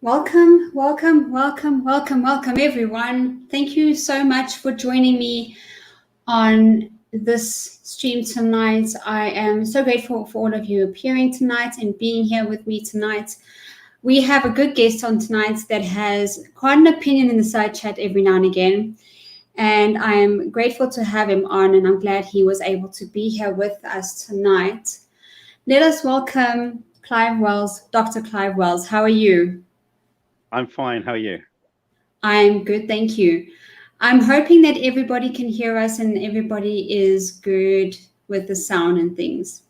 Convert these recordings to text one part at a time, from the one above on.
Welcome, everyone. Thank you so much for joining me on this stream tonight. I am so grateful for all of you appearing tonight and being here with me tonight. We have a good guest on tonight that has quite an opinion in the side chat every now and again. And I am grateful to have him on, and I'm glad he was able to be here with us tonight. Let us welcome Clive Wells, Dr. Clive Wells. How are you? I'm fine. How are you? I'm good, thank you. I'm hoping that everybody can hear us and everybody is good with the sound and things.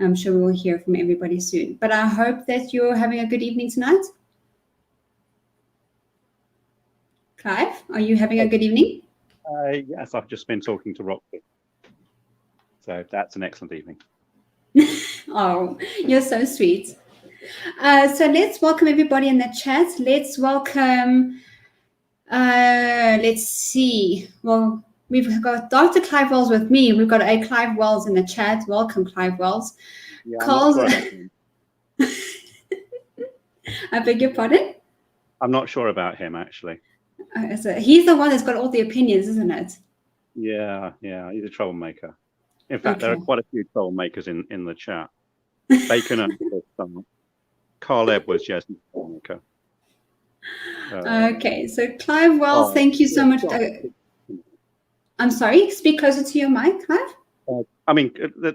I'm sure we'll hear from everybody soon. But I hope that you're having a good evening tonight. Clive, are you having a good evening? Yes, I've just been talking to Roxy. So that's an excellent evening. Oh, you're so sweet. So let's welcome everybody in the chat. Let's welcome, let's see. Well, we've got Dr. Clive Wells with me. We've got a Clive Wells in the chat. Welcome, Clive Wells. Yeah, Cole's... I beg your pardon? I'm not sure about him, actually. So he's the one that's got all the opinions, isn't it? Yeah, he's a troublemaker. In fact, There are quite a few troublemakers in the chat. Bacon and Carl Edwards, yes, he's a troublemaker. Okay, so Clive Wells, thank you so much. I'm sorry, speak closer to your mic, Clive. I mean,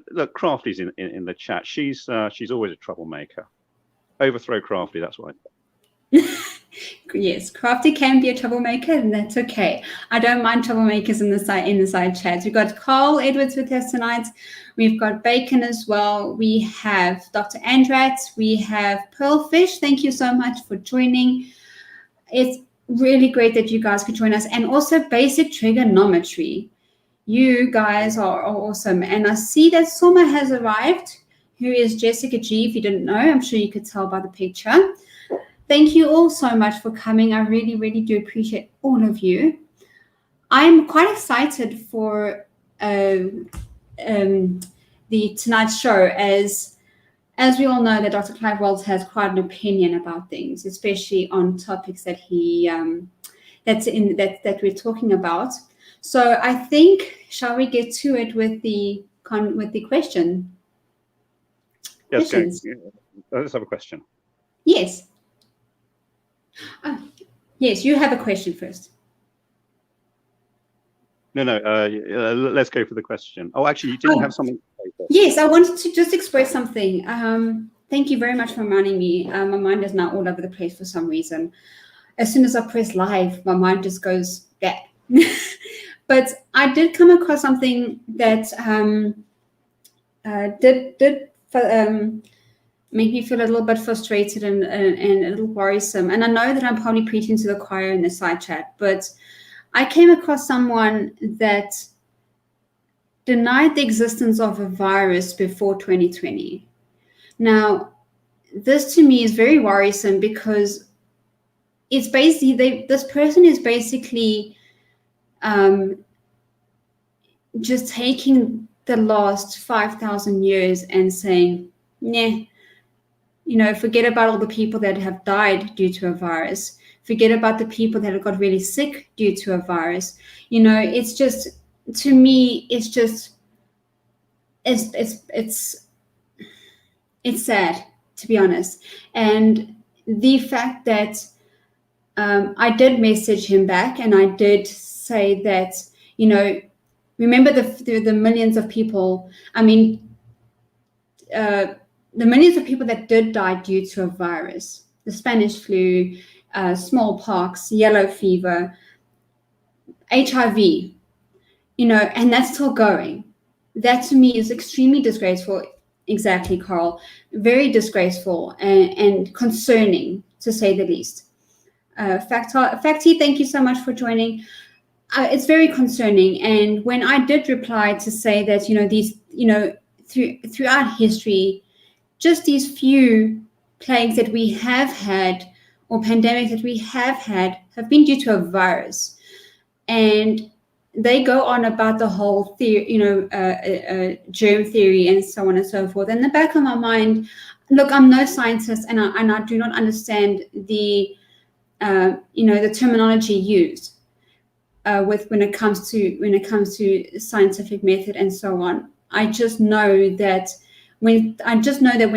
look, Crafty's in the chat. She's always a troublemaker. Overthrow Crafty, that's what I think. Yes, Crafty can be a troublemaker, and that's okay. I don't mind troublemakers in the side chats. We've got Carl Edwards with us tonight. We've got Bacon as well. We have Dr. Andrat. We have Pearlfish. Thank you so much for joining. It's really great that you guys could join us, and also Basic Trigonometry. You guys are awesome, and I see that Soma has arrived. Who is Jessica G? If you didn't know, I'm sure you could tell by the picture. Thank you all so much for coming. I really, really do appreciate all of you. I'm quite excited for the tonight's show, as we all know that Dr. Clive Wells has quite an opinion about things, especially on topics that that we're talking about. So I think, shall we get to it with the question? Yes, let's have a question. Yes. Yes, you have a question first. No, let's go for the question. Oh, actually, you didn't have something to say first. Yes, I wanted to just express something. Thank you very much for reminding me. My mind is now all over the place for some reason. As soon as I press live, my mind just goes back. But I did come across something that did make me feel a little bit frustrated and a little worrisome. And I know that I'm probably preaching to the choir in the side chat, but I came across someone that denied the existence of a virus before 2020. Now, this to me is very worrisome because it's basically, this person is basically just taking the last 5,000 years and saying, nah, forget about all the people that have died due to a virus. Forget about the people that have got really sick due to a virus. It's just, to me, it's sad, to be honest. And the fact that I did message him back, and I did say that, remember the millions of people. I mean, the millions of people that did die due to a virus, the Spanish flu, smallpox, yellow fever, HIV, and that's still going. That to me is extremely disgraceful. Exactly, Carl. Very disgraceful and concerning, to say the least. Facty, thank you so much for joining. It's very concerning. And when I did reply to say that, throughout history, just these few plagues that we have had, or pandemics that we have been due to a virus. And they go on about the whole theory, germ theory and so on and so forth. In the back of my mind, look, I'm no scientist, and I do not understand the the terminology used when it comes to scientific method and so on. I just know that when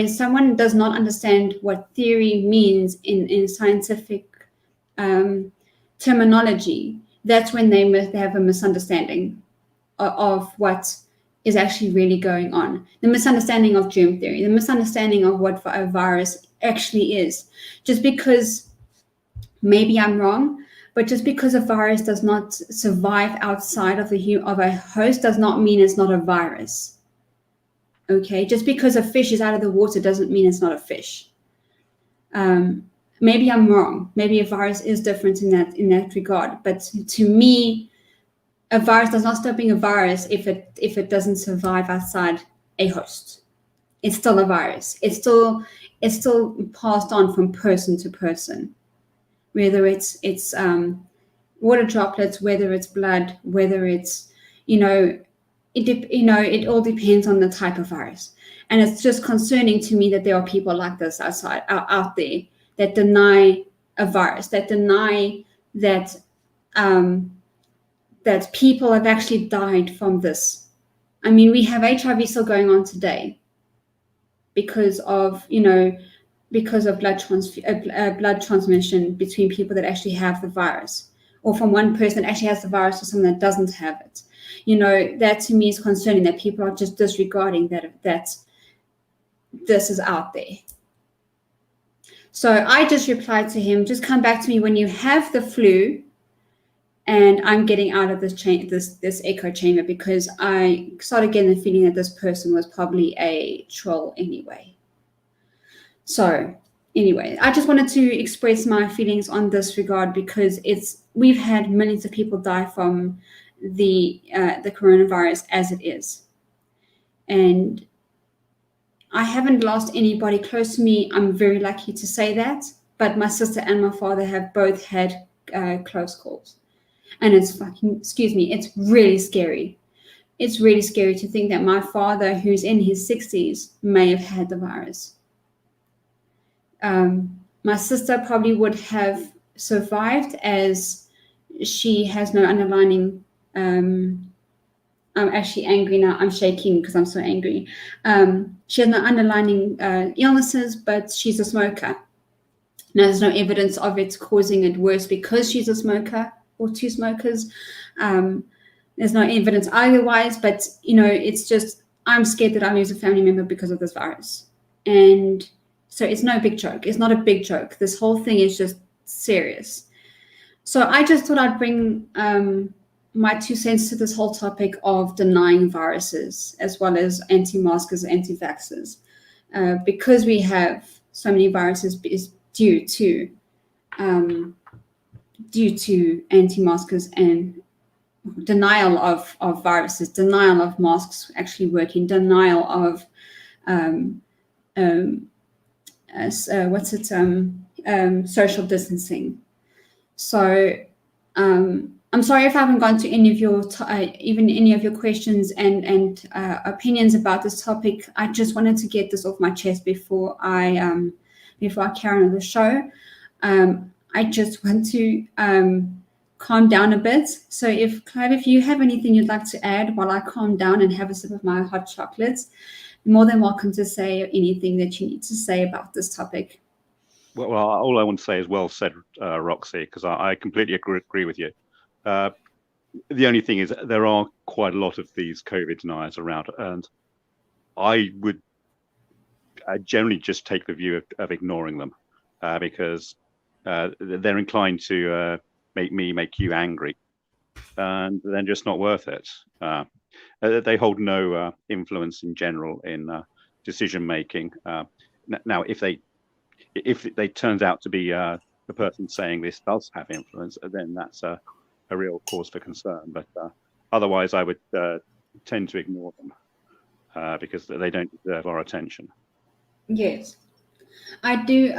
someone does not understand what theory means in scientific terminology, that's when they have a misunderstanding of what is actually really going on. The misunderstanding of germ theory, the misunderstanding of what a virus actually is. Just because, maybe I'm wrong, but just because a virus does not survive outside of a host does not mean it's not a virus. Okay, just because a fish is out of the water doesn't mean it's not a fish. Maybe I'm wrong. Maybe a virus is different in that regard. But to me, a virus does not stop being a virus if it doesn't survive outside a host. It's still a virus. It's still passed on from person to person, whether it's water droplets, whether it's blood, whether it's it all depends on the type of virus. And it's just concerning to me that there are people like this out there that deny a virus, that deny that that people have actually died from this. I mean, we have HIV still going on today because of blood transmission between people that actually have the virus, or from one person that actually has the virus to someone that doesn't have it. That to me is concerning, that people are just disregarding that this is out there. So I just replied to him, just come back to me when you have the flu and I'm getting out of this echo chamber, because I started getting the feeling that this person was probably a troll anyway. So anyway, I just wanted to express my feelings on this regard, because we've had millions of people die from the coronavirus as it is. And I haven't lost anybody close to me. I'm very lucky to say that. But my sister and my father have both had close calls. And it's really scary. It's really scary to think that my father, who's in his 60s, may have had the virus. My sister probably would have survived, as she has no underlying. I'm actually angry now. I'm shaking because I'm so angry. She has no underlying illnesses, but she's a smoker. Now, there's no evidence of it causing it worse because she's a smoker or two smokers. There's no evidence otherwise, but it's just, I'm scared that I lose a family member because of this virus. And so it's no big joke. It's not a big joke. This whole thing is just serious. So I just thought I'd bring my 2 cents to this whole topic of denying viruses, as well as anti-maskers, anti-vaxxers, because we have so many viruses is due to anti-maskers and denial of viruses, denial of masks actually working, denial of social distancing. So I'm sorry if I haven't gone to any of your any of your questions and opinions about this topic. I just wanted to get this off my chest before I carry on with the show. I just want to calm down a bit. So Clive, if you have anything you'd like to add while I calm down and have a sip of my hot chocolates, you're more than welcome to say anything that you need to say about this topic. Well, all I want to say is well said, Roxy, because I completely agree with you. The only thing is there are quite a lot of these COVID deniers around, and I would generally just take the view of ignoring them, because they're inclined to make you angry, and they're just not worth it. They hold no influence in general in decision making. Now, if they turns out to be the person saying this does have influence, then that's a real cause for concern. But otherwise, I would tend to ignore them because they don't deserve our attention. Yes, I do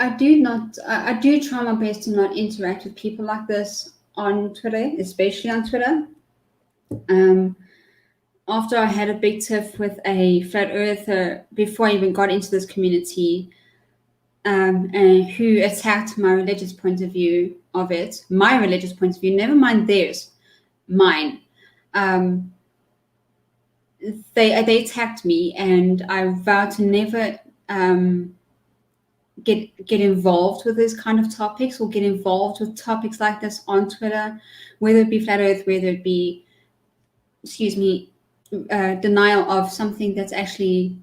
try my best to not interact with people like this on Twitter, especially on Twitter. After I had a big tiff with a flat earther, before I even got into this community, and who attacked my religious point of view of it, my religious point of view, never mind theirs, mine. They attacked me, and I vowed to never get involved with these kind of topics, or get involved with topics like this on Twitter, whether it be flat Earth, whether it be, denial of something that's actually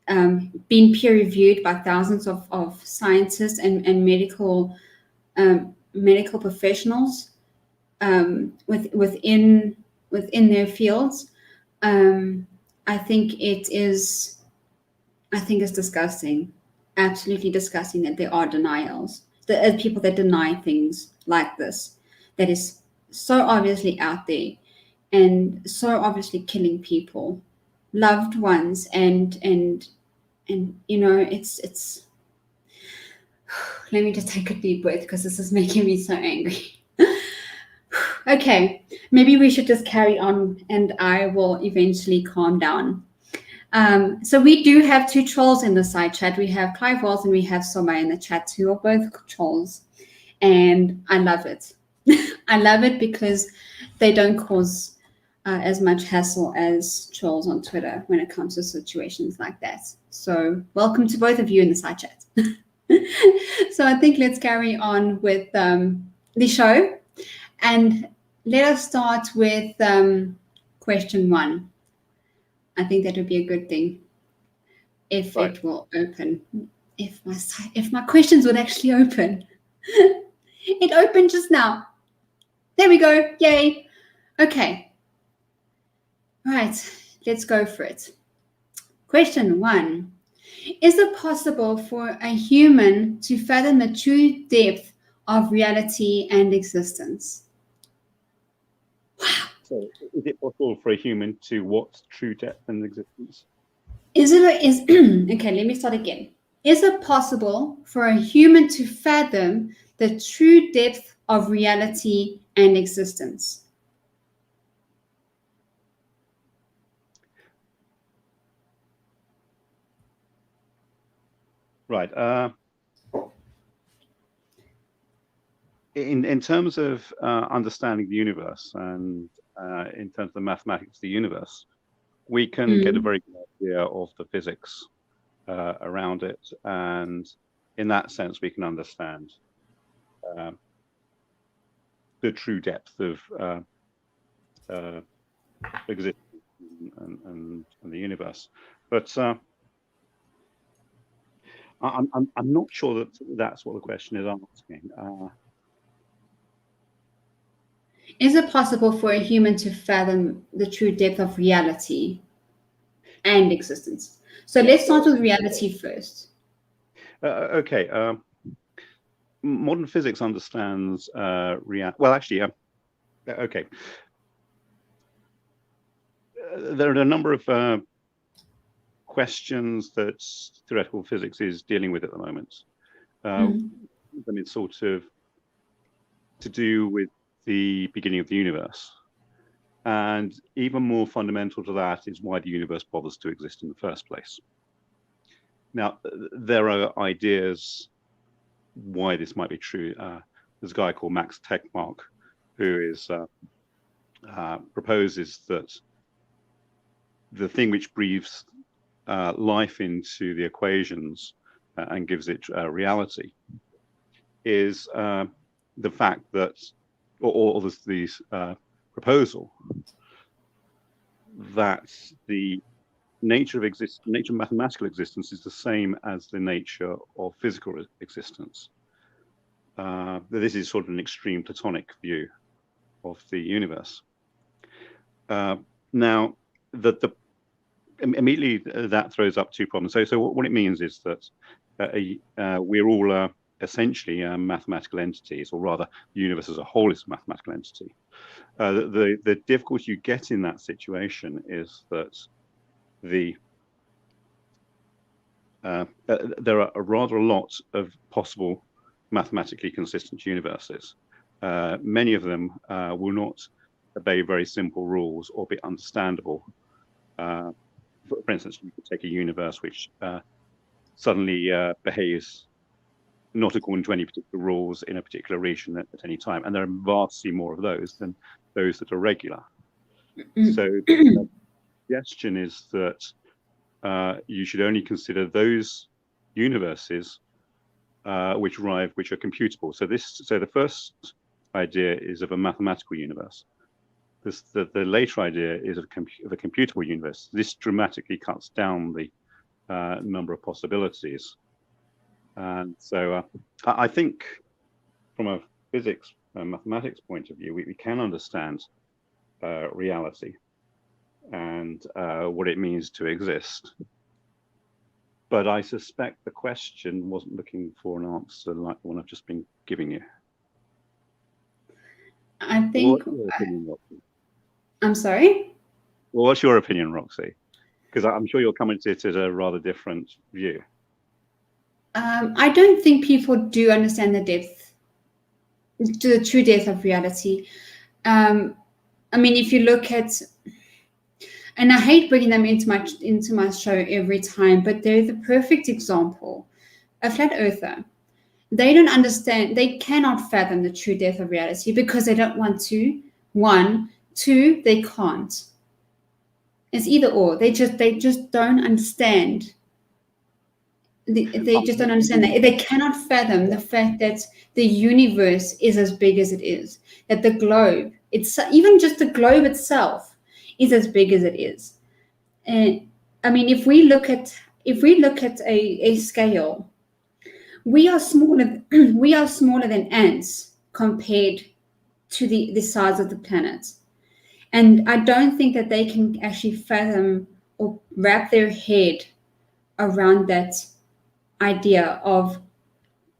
been peer reviewed by thousands of scientists and medical professionals within their fields. I think it's disgusting, absolutely disgusting, that there are denials. There are people that deny things like this, that is so obviously out there and so obviously killing people, loved ones, and it's. Let me just take a deep breath, because this is making me so angry. Okay, maybe we should just carry on, and I will eventually calm down. So we do have two trolls in the side chat. We have Clive Wells and we have Soma in the chat, who are both trolls, and I love it. I love it because they don't cause as much hassle as trolls on Twitter when it comes to situations like that. So welcome to both of you in the side chat. So I think let's carry on with the show, and let us start with question 1. I think that would be a good thing if it will open. If my questions would actually open. It opened just now. There we go. Yay. Okay. Right. Let's go for it. Question 1. Is it possible for a human to fathom the true depth of reality and existence? Wow. So, is it possible for a human to what true depth and existence? Okay, let me start again. Is it possible for a human to fathom the true depth of reality and existence? Right. In terms of understanding the universe, and in terms of the mathematics of the universe, we can get a very good idea of the physics around it, and in that sense, we can understand the true depth of existence and the universe. But I'm not sure that that's what the question is asking. Is it possible for a human to fathom the true depth of reality and existence? So let's start with reality first. Okay. Modern physics understands well, actually, okay. There are a number of questions that theoretical physics is dealing with at the moment. It's sort of to do with the beginning of the universe. And even more fundamental to that is why the universe bothers to exist in the first place. Now, there are ideas why this might be true. There's a guy called Max Tegmark who is proposes that the thing which breathes life into the equations and gives it reality is the fact that, or this proposal that the nature of mathematical existence is the same as the nature of physical existence. This is sort of an extreme Platonic view of the universe. Now, immediately that throws up two problems. So what it means is that we're all essentially mathematical entities, or rather, the universe as a whole is a mathematical entity. The difficulty you get in that situation is that there are rather a lot of possible mathematically consistent universes. Many of them will not obey very simple rules or be understandable. For instance, you could take a universe which suddenly behaves not according to any particular rules in a particular region at any time. And there are vastly more of those than those that are regular. So the suggestion is that you should only consider those universes which are computable. So the first idea is of a mathematical universe. The later idea is of a computable universe. This dramatically cuts down the number of possibilities. And so I think from a physics and mathematics point of view, we can understand reality and what it means to exist. But I suspect the question wasn't looking for an answer like the one I've just been giving you. I think. What's your opinion, Roxy? I'm sorry? Well, what's your opinion, Roxy? Because I'm sure you're coming to it at a rather different view. I don't think people do understand the true depth of reality. I mean, if you look at, and I hate bringing them into my show every time, but they're the perfect example. A flat earther, they don't understand, they cannot fathom the true depth of reality because they don't want to. 1, 2, they can't. It's either or. They just don't understand. They just don't understand that. They cannot fathom the fact that the universe is as big as it is. That the globe, even just the globe itself, is as big as it is. And I mean, if we look at a scale, we are smaller than ants compared to the size of the planet. And I don't think that they can actually fathom or wrap their head around that idea of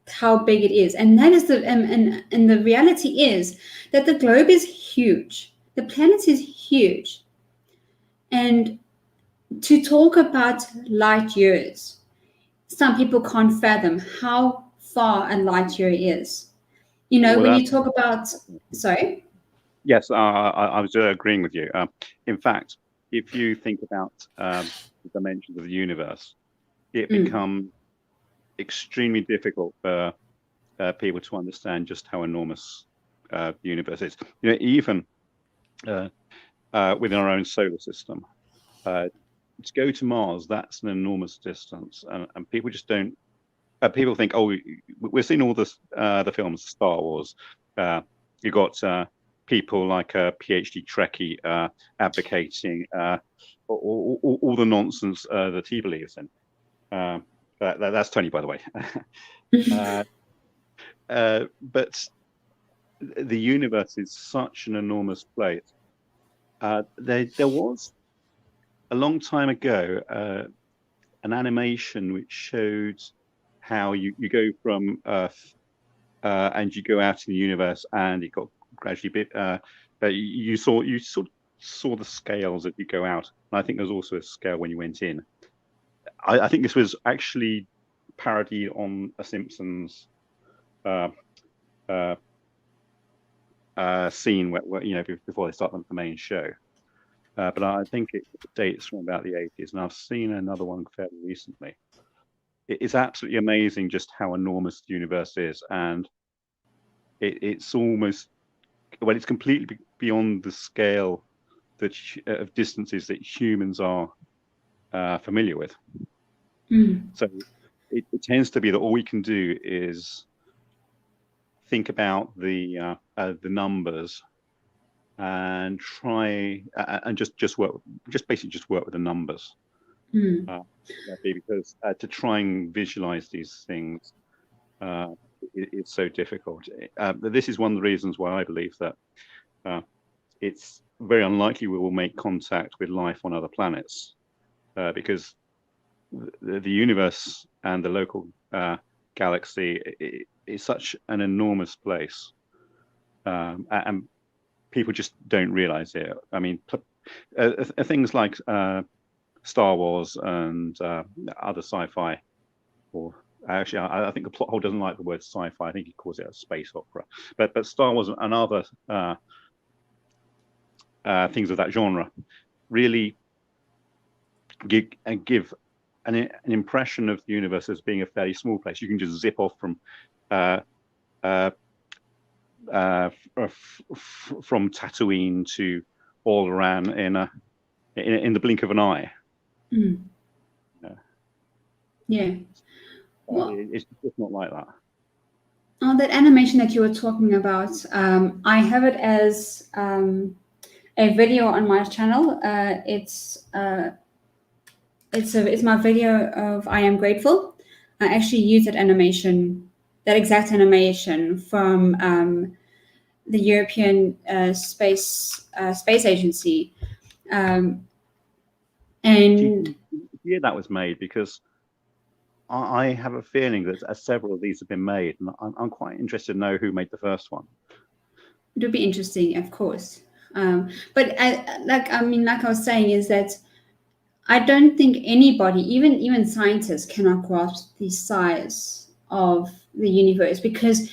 how big it is. And that is and the reality is that the globe is huge. The planet is huge. And to talk about light years, some people can't fathom how far a light year is. You know, when you talk about, sorry? Yes, I was agreeing with you. In fact, if you think about the dimensions of the universe, it becomes extremely difficult for people to understand just how enormous the universe is. You know, even within our own solar system, to go to Mars, that's an enormous distance, and people just don't. People think, oh, we're seeing all this, the films, Star Wars. You got people like a PhD Trekkie advocating all the nonsense that he believes in. That's Tony, by the way. But the universe is such an enormous place. There was a long time ago an animation which showed how you go from Earth and you go out in the universe, and it got gradually bit. You sort of saw the scales as you go out, and I think there's also a scale when you went in. I think this was actually parodied on a Simpsons scene where you know, before they start the main show. But I think it dates from about the 80s, and I've seen another one fairly recently. It's absolutely amazing just how enormous the universe is, and it's almost, well, it's completely beyond the scale of distances that humans are familiar with. So it tends to be that all we can do is think about the numbers and try and just basically work with the numbers. Because to try and visualize these things it's so difficult. This is one of the reasons why I believe that it's very unlikely we will make contact with life on other planets, because the universe and the local galaxy is such an enormous place, and people just don't realize it. I mean, things like Star Wars and other sci-fi, or actually, I think the plot hole doesn't like the word sci-fi. I think he calls it a space opera. But Star Wars and other things of that genre really give an impression of the universe as being a fairly small place. You can just zip off from Tatooine to Alderaan in the blink of an eye. Mm. Yeah. Well, it's just not like that. Oh, that animation that you were talking about, I have it as a video on my channel. It's my video of I Am Grateful. I actually use that exact animation from the European Space Agency. And the year that was made, because I have a feeling that several of these have been made, and I'm quite interested to know who made the first one. It would be interesting, of course. But like I was saying, is that I don't think anybody, even scientists, cannot grasp the size of the universe, because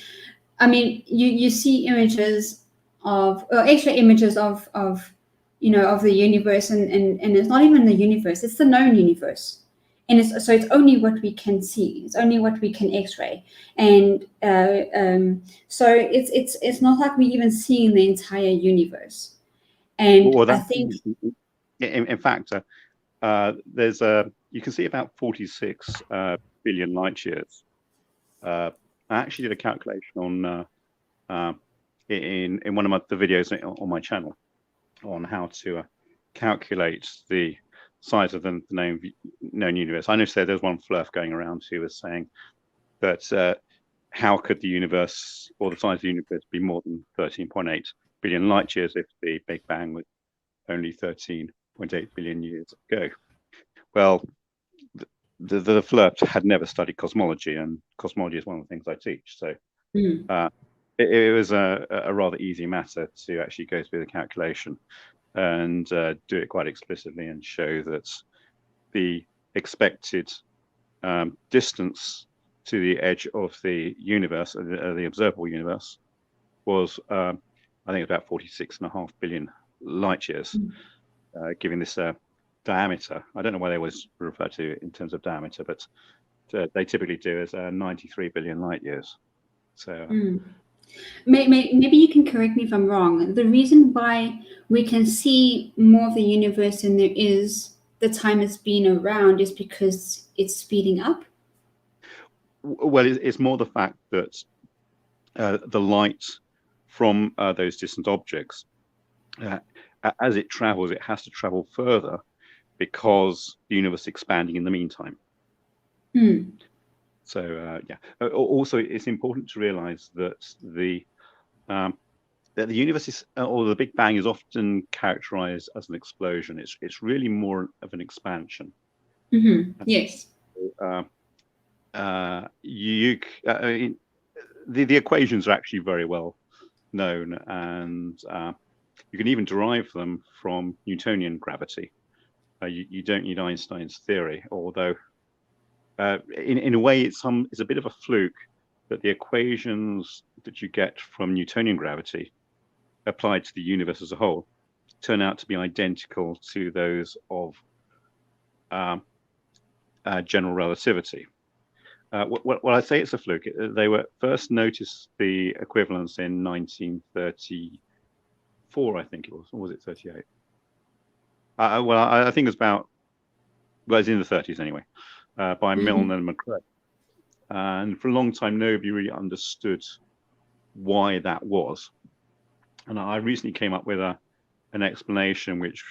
you see images of, or extra images of the universe, and it's not even the universe; it's the known universe. And it's only what we can see. It's only what we can X-ray, and so it's not like we even seeing the entire universe. And I think, in fact, there's you can see about 46 billion light years. I actually did a calculation on in one of the videos on my channel on how to calculate the size of the known universe. I know there's one fluff going around who was saying that how could the universe, or the size of the universe, be more than 13.8 billion light years if the Big Bang was only 13.8 billion years ago? Well, the flirt had never studied cosmology, and cosmology is one of the things I teach. So it was a rather easy matter to actually go through the calculation and do it quite explicitly and show that the expected distance to the edge of the universe, the observable universe, was I think about 46.5 billion light years, giving this diameter. I don't know why they always refer to it in terms of diameter, but they typically do as 93 billion light years. So. Maybe you can correct me if I'm wrong. The reason why we can see more of the universe than there is the time it's been around is because it's speeding up? Well, it's more the fact that the light from those distant objects, as it travels, it has to travel further because the universe is expanding in the meantime. So yeah. Also, it's important to realize that the universe is, or the Big Bang, is often characterized as an explosion. It's really more of an expansion. Yes. The equations are actually very well known, and you can even derive them from Newtonian gravity. You don't need Einstein's theory, although in a way it's a bit of a fluke that the equations that you get from Newtonian gravity applied to the universe as a whole turn out to be identical to those of general relativity. Well, I say it's a fluke. They were first noticed the equivalence in 1934, I think it was, or was it 38? Well, I think it's about, well, it's in the 30s anyway, by Milne and McCrea. And for a long time, nobody really understood why that was. And I recently came up with an explanation which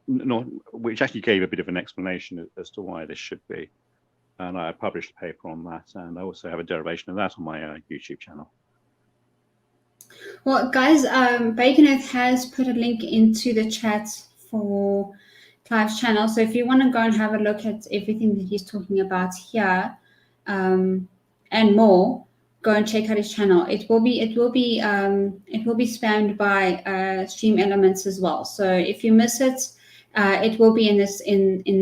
which actually gave a bit of an explanation as to why this should be. And I published a paper on that, and I also have a derivation of that on my YouTube channel. Well, guys, Bacon Earth has put a link into the chat for Clive's channel. So if you want to go and have a look at everything that he's talking about here, and more, go and check out his channel. It will be spammed by Stream Elements as well. So if you miss it, it will be in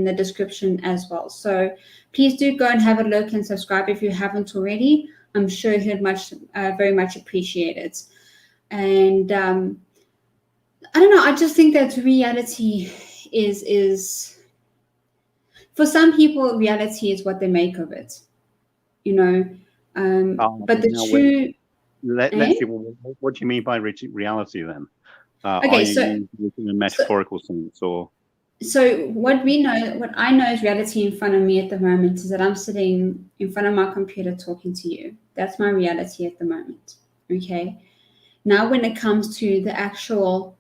the description as well. So please do go and have a look and subscribe if you haven't already. I'm sure he'd very much appreciate it. And I don't know. I just think that reality is for some people, reality is what they make of it, you know. But the Now, true, let's see. What do you mean by reality then? Are okay, you using a metaphorical sense, or? So what I know is reality in front of me at the moment is that I'm sitting in front of my computer talking to you. That's my reality at the moment. Okay. Now, when it comes to the actual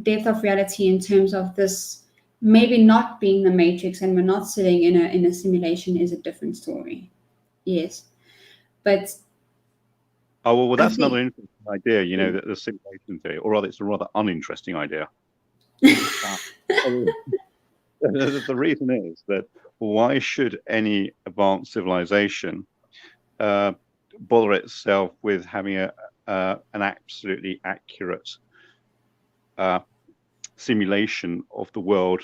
depth of reality in terms of this maybe not being the matrix and we're not sitting in a simulation is a different story. Yes. But Oh, well, that's another interesting idea, you know, that the simulation theory, or rather, it's a rather uninteresting idea. The reason is that why should any advanced civilization bother itself with having an absolutely accurate simulation of the world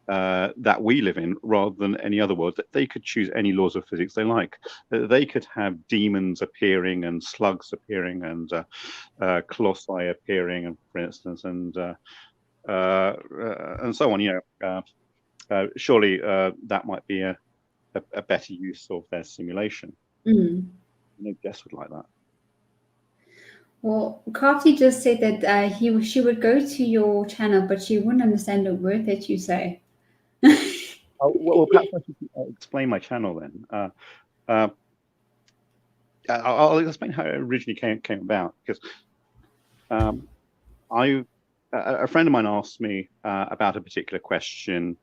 that we live in, rather than any other world? That they could choose any laws of physics they like. They could have demons appearing and slugs appearing and colossi appearing, and for instance, and so on. You know, surely that might be a better use of their simulation. No guest would like that. Well, Crafty just said that she would go to your channel, but she wouldn't understand a word that you say. Well, perhaps I should explain my channel then. I'll explain how it originally came about, because a friend of mine asked me about a particular question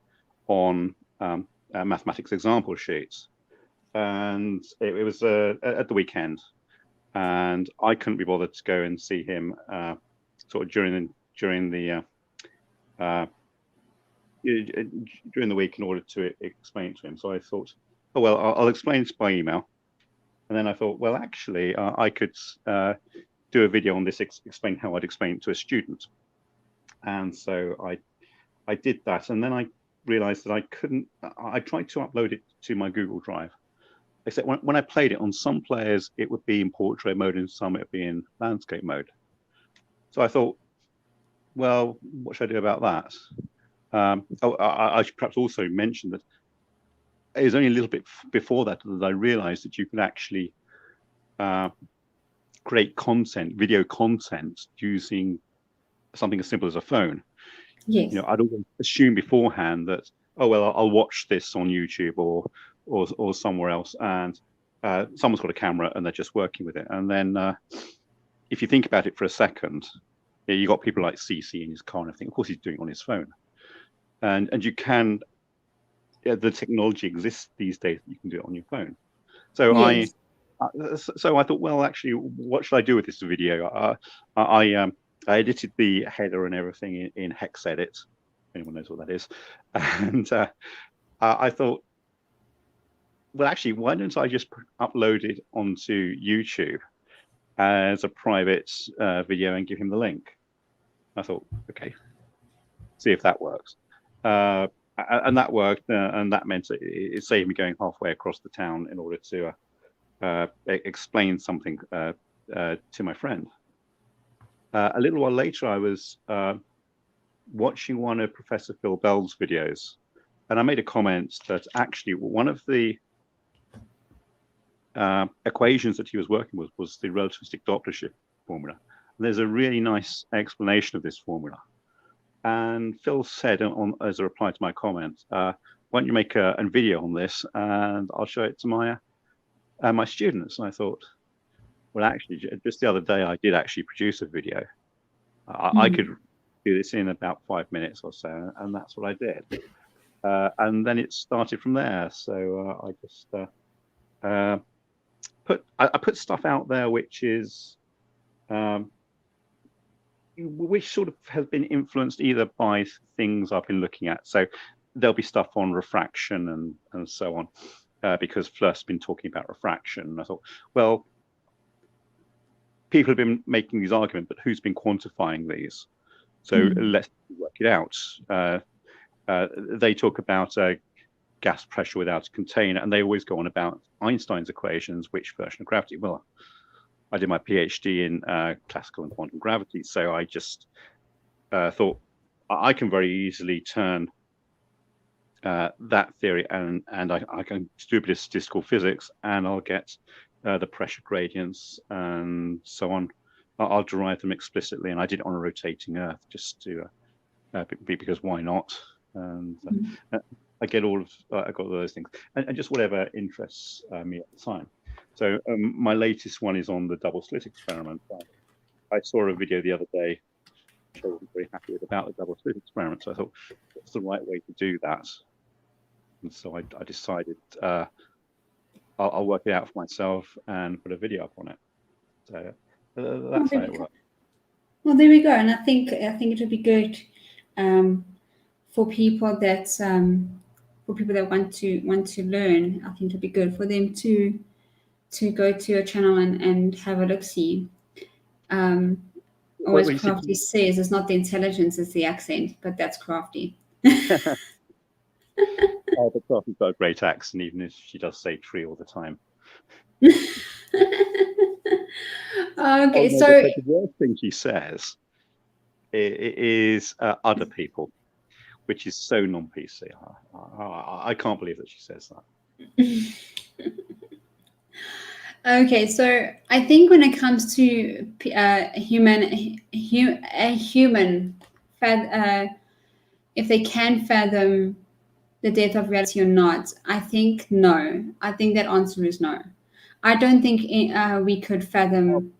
on mathematics example sheets, and it was at the weekend, and I couldn't be bothered to go and see him sort of during the week in order to explain it to him. So I thought, oh well, I'll explain it by email. And then I thought, well, actually, I could do a video on this, explain how I'd explain it to a student. And so I did that, and then I realized that I couldn't. I tried to upload it to my Google Drive, except when I played it on some players, it would be in portrait mode, and some it would be in landscape mode. So I thought, well, what should I do about that? I should perhaps also mention that it was only a little bit before that I realized that you could actually create content, video content, using something as simple as a phone. Yes. You know, I'd always assume beforehand that, oh well, I'll watch this on YouTube or somewhere else, and someone's got a camera and they're just working with it. And then if you think about it for a second, you got people like CC in his car and everything. Of course, he's doing it on his phone, and you can. The technology exists these days that you can do it on your phone. So yes. I thought, well, actually, what should I do with this video? I edited the header and everything in HexEdit. Anyone knows what that is? And I thought, well, actually, why don't I just upload it onto YouTube as a private video and give him the link? I thought, okay, see if that works. And that worked, and that meant it saved me going halfway across the town in order to explain something to my friend. A little while later, I was watching one of Professor Phil Bell's videos, and I made a comment that actually one of the equations that he was working with was the relativistic Dopplership formula. And there's a really nice explanation of this formula. And Phil said, as a reply to my comment, why don't you make a video on this, and I'll show it to my students. And I thought, well, actually, just the other day, I did actually produce a video. I could do this in about 5 minutes or so, and that's what I did. And then it started from there. So I just put stuff out there which is which sort of has been influenced either by things I've been looking at. So there'll be stuff on refraction and so on, because Fleur's been talking about refraction. And I thought, well, people have been making these arguments, but who's been quantifying these? So let's work it out. They talk about gas pressure without a container, and they always go on about Einstein's equations, which version of gravity? Well, I did my PhD in classical and quantum gravity, so I just thought I can very easily turn that theory, and I can do a bit of statistical physics, and I'll get the pressure gradients and so on. I'll derive them explicitly, and I did it on a rotating Earth just to because why not? And I get I got all those things, and just whatever interests me at the time. So my latest one is on the double slit experiment. I saw a video the other day, which I wasn't very happy with, about the double slit experiment. So I thought, what's the right way to do that? And so I decided I'll work it out for myself and put a video up on it. So that's how it works. Well, there we go. And I think it would be good for people that want to learn. I think it'd be good for them to go to your channel and have a look see. Always Crafty says it's not the intelligence, it's the accent, but that's Crafty. Oh, but Crafty's got a great accent, even if she does say tree all the time. Okay, so the worst thing she says is other people, which is so non-PC. I can't believe that she says that. Okay, so I think when it comes to if they can fathom the depth of reality or not, I think no. I think that answer is no. I don't think we could fathom.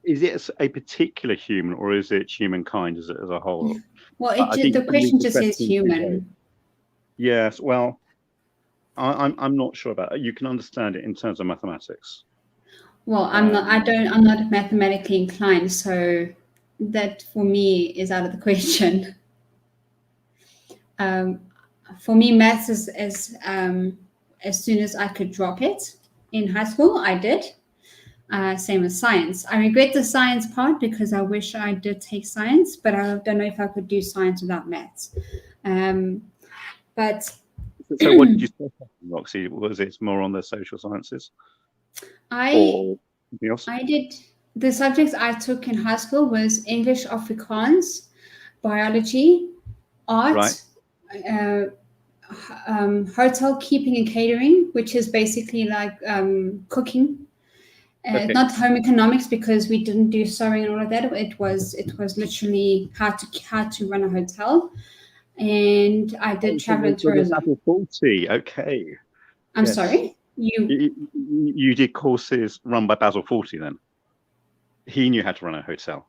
Is it a particular human, or is it humankind as a whole? Well, the question just says human. Yes. Well, I'm not sure about it. You can understand it in terms of mathematics. Well, I'm not mathematically inclined, so that for me is out of the question. For me, maths is as soon as I could drop it in high school, I did. Same as science. I regret the science part because I wish I did take science, but I don't know if I could do science without maths. But so, what did you say, Roxy? Was it more on the social sciences? Or something else? I did. The subjects I took in high school was English, Afrikaans, biology, art, hotel keeping and catering, which is basically like cooking. Okay. Not home economics, because we didn't do sewing and all of that. It was literally how to run a hotel, and I did travel and tourism. Basil 40, okay. I'm sorry. You did courses run by Basil 40 then? He knew how to run a hotel.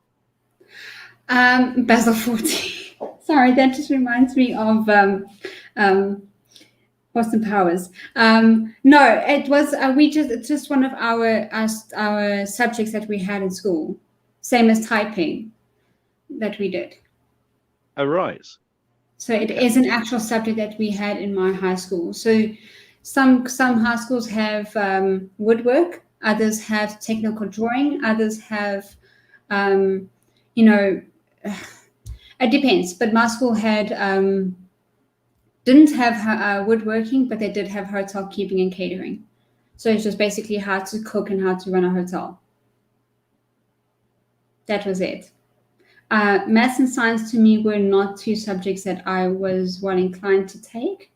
Basil 40. Sorry, that just reminds me of Boston Powers. No, it was it's just one of our subjects that we had in school, same as typing that we did. Oh, right. So it is an actual subject that we had in my high school. So some high schools have woodwork, others have technical drawing, others have it depends. But my school had didn't have woodworking, but they did have hotel keeping and catering. So it's just basically how to cook and how to run a hotel. That was it. Maths and science to me were not two subjects that I was well inclined to take,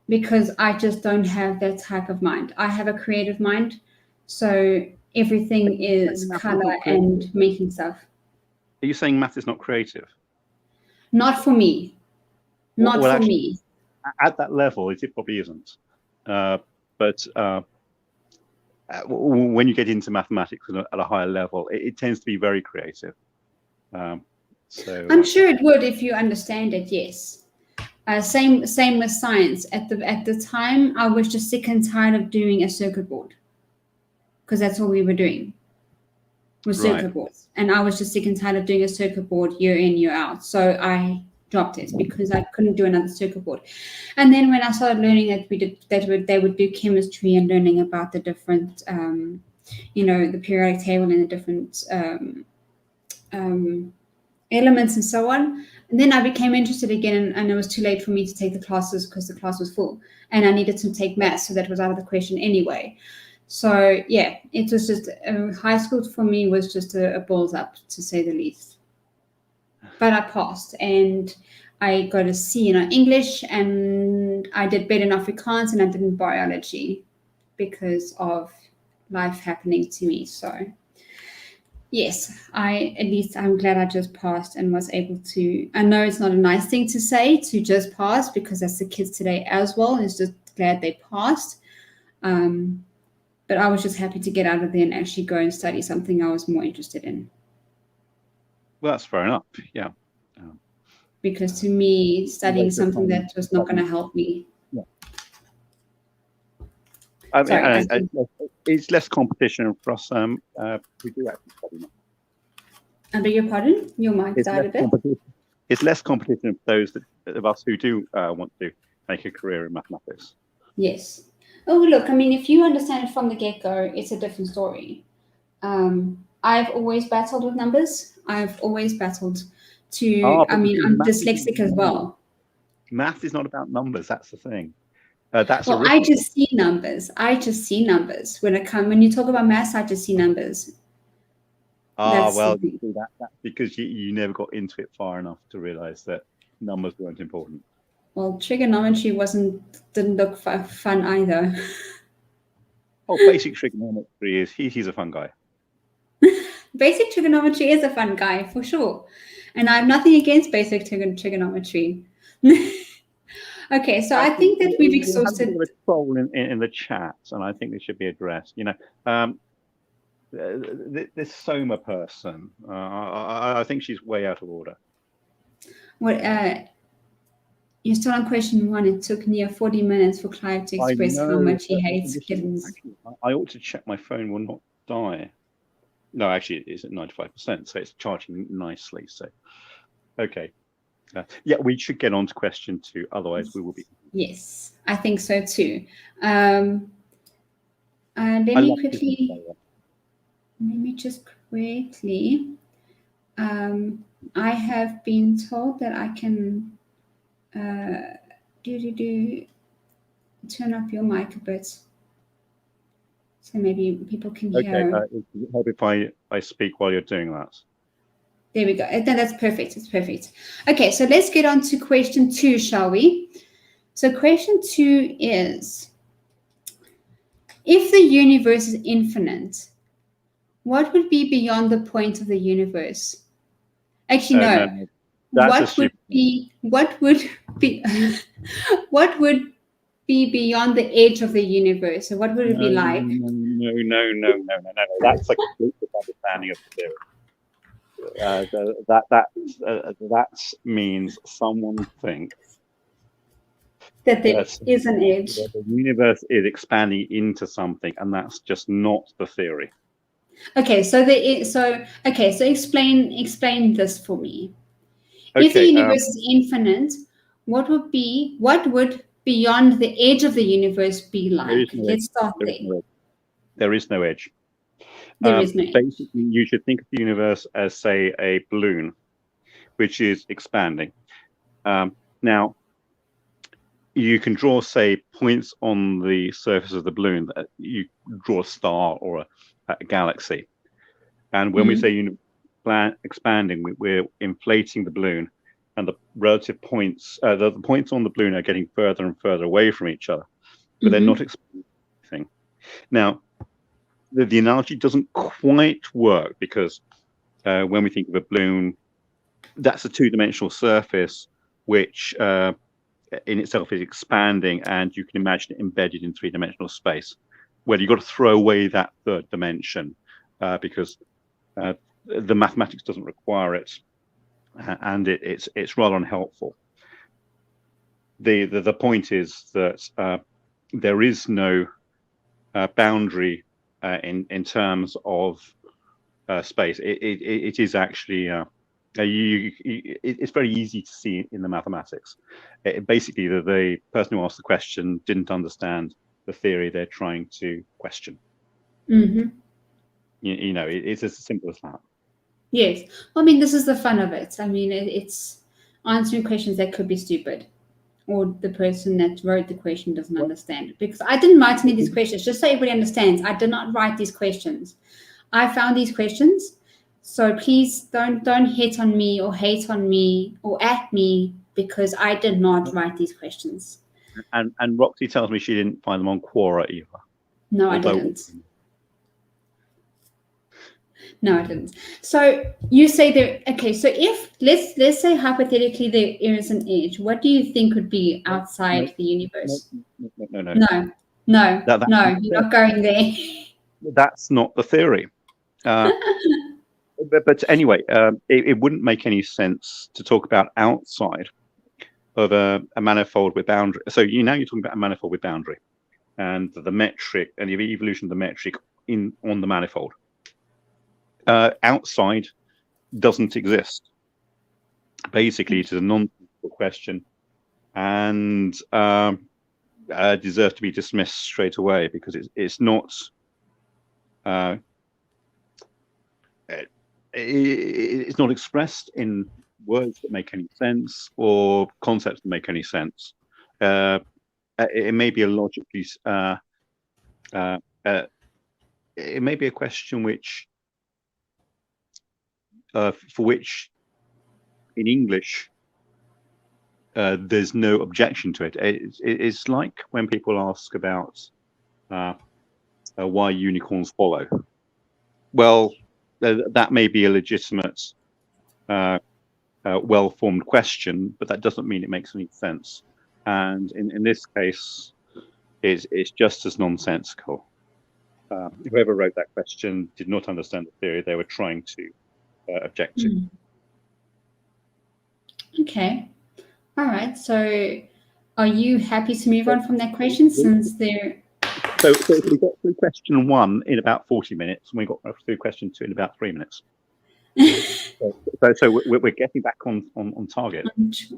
because I just don't have that type of mind. I have a creative mind, so everything is color and making stuff. Are you saying math is not creative? Not for me. Not for me. At that level, it probably isn't. But when you get into mathematics at a higher level, it tends to be very creative. So I'm sure it would if you understand it. Yes. Same with science. At the time, I was just sick and tired of doing a circuit board, because that's all we were doing was circuit boards, and I was just sick and tired of doing a circuit board year in, year out. So I dropped it because I couldn't do another circuit board. And then when I started learning that they would do chemistry and learning about the different, the periodic table and the different elements and so on. And then I became interested again, and it was too late for me to take the classes because the class was full, and I needed to take maths, so that was out of the question anyway. So yeah, it was just high school for me was just a balls up, to say the least. But I passed, and I got a C in English, and I did better in Afrikaans, and I did in biology because of life happening to me. So yes, I'm glad I just passed and was able to. I know it's not a nice thing to say to just pass, because that's the kids today as well. It's just glad they passed. But I was just happy to get out of there and actually go and study something I was more interested in. Well, that's fair enough. Yeah. Because to me, studying something that was not going to help me. Yeah. It's less competition for us. We do actually study now. I beg your pardon? Your mic died a bit. It's less competition for those of us who do want to make a career in mathematics. Yes. Oh, look, I mean, if you understand it from the get-go, it's a different story. I've always battled with numbers. I've always battled I'm dyslexic as well. Math is not about numbers. That's the thing. I just see numbers. When you talk about maths, I just see numbers. That's because you never got into it far enough to realize that numbers weren't important. Well, trigonometry didn't look fun either. Oh, basic trigonometry he's a fun guy. Basic trigonometry is a fun guy for sure, and I have nothing against basic trigonometry. Okay, so I think that we've exhausted. There's a troll in the chat, and I think this should be addressed. This Soma person, I think she's way out of order. You're still on question 1. It took near 40 minutes for Clive to express how much he hates kittens. I ought to check my phone will not die. No, actually, it's at 95%, so it's charging nicely. So, okay. Yeah, we should get on to question 2, otherwise we will be. Yes, I think so too. Let me just quickly. I have been told that I can turn up your mic a bit, so maybe people can hear. Okay, does it help if I speak while you're doing that? There we go. No, that's perfect. It's perfect. Okay, so let's get on to question 2, shall we? So question 2 is, if the universe is infinite, what would be beyond the point of the universe? Actually, no. What would be beyond the edge of the universe? So what would it be like? No. That's a complete misunderstanding of the theory. That means someone thinks that there is an edge. The universe is expanding into something, and that's just not the theory. Okay, so explain this for me. If the universe is infinite, what would beyond the edge of the universe be like? Let's start there. There is no edge. There is no edge. Basically, you should think of the universe as, say, a balloon, which is expanding. Now, you can draw, say, points on the surface of the balloon. You draw a star or a galaxy. And when we say expanding, we're inflating the balloon, and the relative points, the points on the balloon are getting further and further away from each other, but they're not expanding anything. Now, the analogy doesn't quite work, because when we think of a balloon, that's a two-dimensional surface which in itself is expanding, and you can imagine it embedded in three-dimensional space. Well, you've got to throw away that third dimension because the mathematics doesn't require it, and it's rather unhelpful. The point is that there is no boundary in terms of space. It is actually it's very easy to see in the mathematics. Basically, the person who asked the question didn't understand the theory they're trying to question. You know, it's as simple as that. Yes. I mean, this is the fun of it. I mean, it's answering questions that could be stupid, or the person that wrote the question doesn't understand it. Because I didn't write any of these questions, just so everybody understands. I did not write these questions. I found these questions. So please don't hit on me or hate on me or at me because I did not write these questions. And Roxy tells me she didn't find them on Quora either. No, I didn't. No, I didn't. So you say there. Okay, so if let's say hypothetically there is an edge, what do you think would be outside the universe? No. You're not going there. That's not the theory. But anyway, it wouldn't make any sense to talk about outside of a manifold with boundary. So you're talking about a manifold with boundary, and the metric and the evolution of the metric on the manifold. Outside doesn't exist. Basically, it is a non-sensical question, and deserves to be dismissed straight away because it's not. It's not expressed in words that make any sense or concepts that make any sense. It may be a logically. It may be a question which. For which, in English, there's no objection to it. It's like when people ask about why unicorns follow. Well, that may be a legitimate, well-formed question, but that doesn't mean it makes any sense. And in this case, it's just as nonsensical. Whoever wrote that question did not understand the theory they were trying to object to. Okay. All right. So are you happy to move on from that question since there... So we got through question 1 in about 40 minutes, and we got through question 2 in about 3 minutes. so we're getting back on target.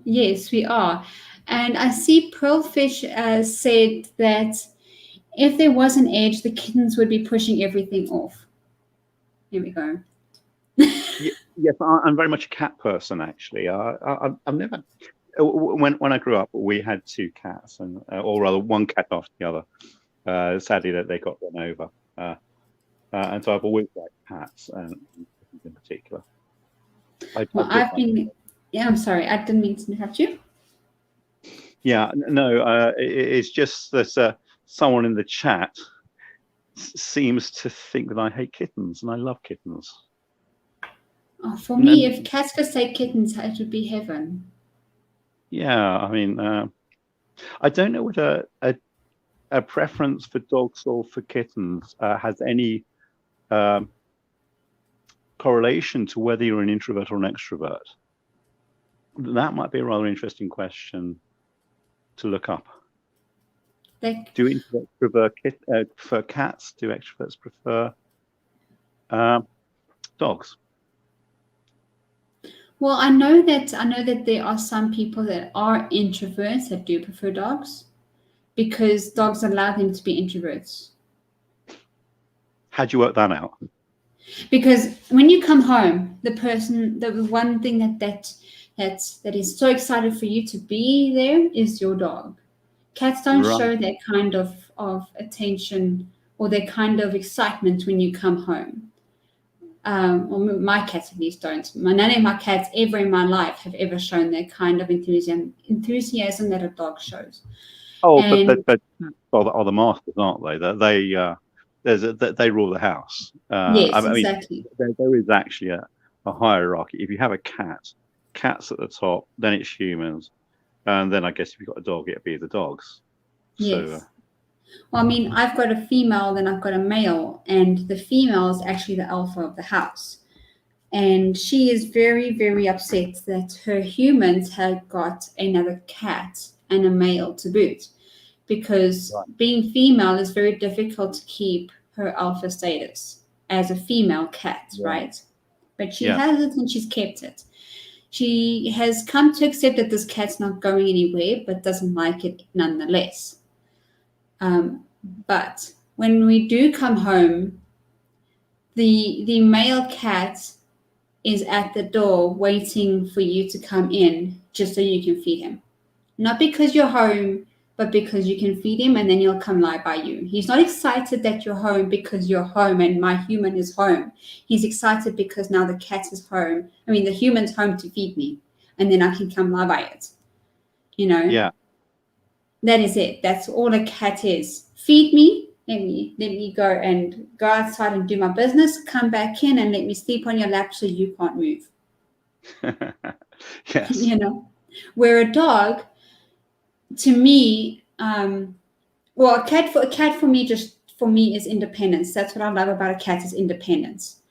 Yes, we are. And I see Pearlfish said that if there was an edge, the kittens would be pushing everything off. Here we go. Yes, I'm very much a cat person, actually. I've never. When I grew up, we had 2 cats, and or rather, one cat after the other. Sadly, that they got run over, and so I've always liked cats, in particular. I'm sorry, I didn't mean to interrupt you. Yeah, no, it's just that someone in the chat seems to think that I hate kittens, and I love kittens. Oh, for me, if cats could say kittens, it would be heaven. Yeah, I mean, I don't know whether a preference for dogs or for kittens has any correlation to whether you're an introvert or an extrovert. That might be a rather interesting question to look up. Do introverts prefer cats? Do extroverts prefer dogs? Well, I know that there are some people that are introverts that do prefer dogs because dogs allow them to be introverts. How'd you work that out? Because when you come home, the one thing that is so excited for you to be there is your dog. Cats don't show that kind of attention or that kind of excitement when you come home. Or my cats at least don't. None of my cats ever in my life have ever shown that kind of enthusiasm that a dog shows. Oh, but are the masters, aren't they? They rule the house. Yes, exactly. There is actually a hierarchy. If you have a cat's at the top, then it's humans, and then I guess if you've got a dog, it'd be the dogs. Yes. So, well, I mean, I've got a female, then I've got a male, and the female is actually the alpha of the house. And she is very, very upset that her humans have got another cat and a male to boot, because being female is very difficult to keep her alpha status as a female cat, right? But she has it and she's kept it. She has come to accept that this cat's not going anywhere, but doesn't like it nonetheless. But when we do come home, the male cat is at the door waiting for you to come in just so you can feed him. Not because you're home, but because you can feed him and then he'll come lie by you. He's not excited that you're home because you're home and my human is home. He's excited because now the cat is home. I mean, the human's home to feed me and then I can come lie by it. Yeah. That is it. That's all a cat is. Feed me. Let me go outside and do my business. Come back in and let me sleep on your lap so you can't move. Yes. Where a dog, to me, a cat for me is independence. That's what I love about a cat is independence.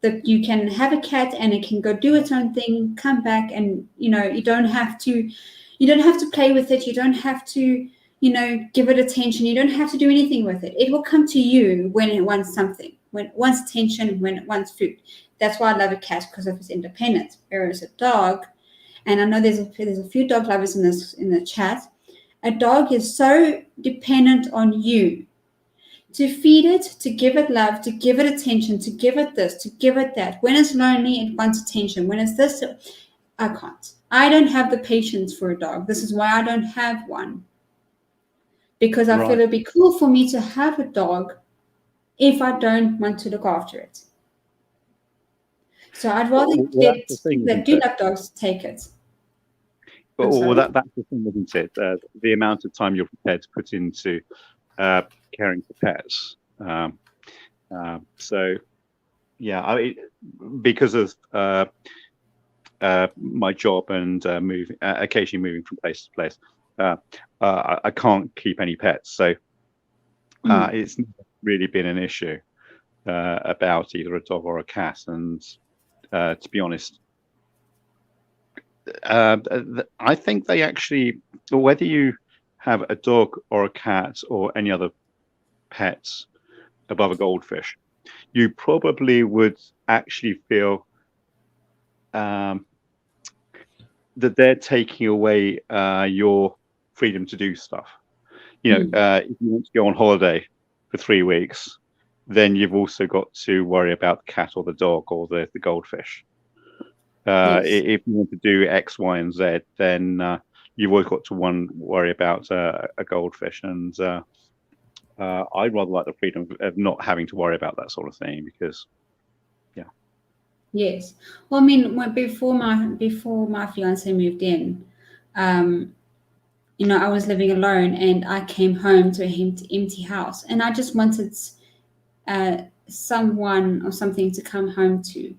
That you can have a cat and it can go do its own thing, come back, and you don't have to play with it. You don't have to give it attention. You don't have to do anything with it. It will come to you when it wants something, when it wants attention, when it wants food. That's why I love a cat, because of its independence. Whereas a dog, and I know there's a few dog lovers in the chat, a dog is so dependent on you to feed it, to give it love, to give it attention, to give it this, to give it that. When it's lonely, it wants attention. When it's this, I can't. I don't have the patience for a dog. This is why I don't have one. Because I feel it'd be cool for me to have a dog if I don't want to look after it. So I'd rather let people that do love dogs take it. But that's the thing, isn't it? The amount of time you're prepared to put into caring for pets. So, yeah, because of my job and occasionally moving from place to place, I can't keep any pets. So it's not really been an issue about either a dog or a cat. And to be honest, I think they actually, whether you have a dog or a cat or any other pets above a goldfish, you probably would actually feel that they're taking away your freedom to do stuff. If you want to go on holiday for 3 weeks, then you've also got to worry about the cat or the dog or the goldfish. Yes. If you want to do X, Y, and Z, then you've always got to worry about a goldfish. And I'd rather like the freedom of not having to worry about that sort of thing, because, yeah. Yes. Well, I mean, before my fiance moved in, I was living alone, and I came home to an empty house, and I just wanted someone or something to come home to.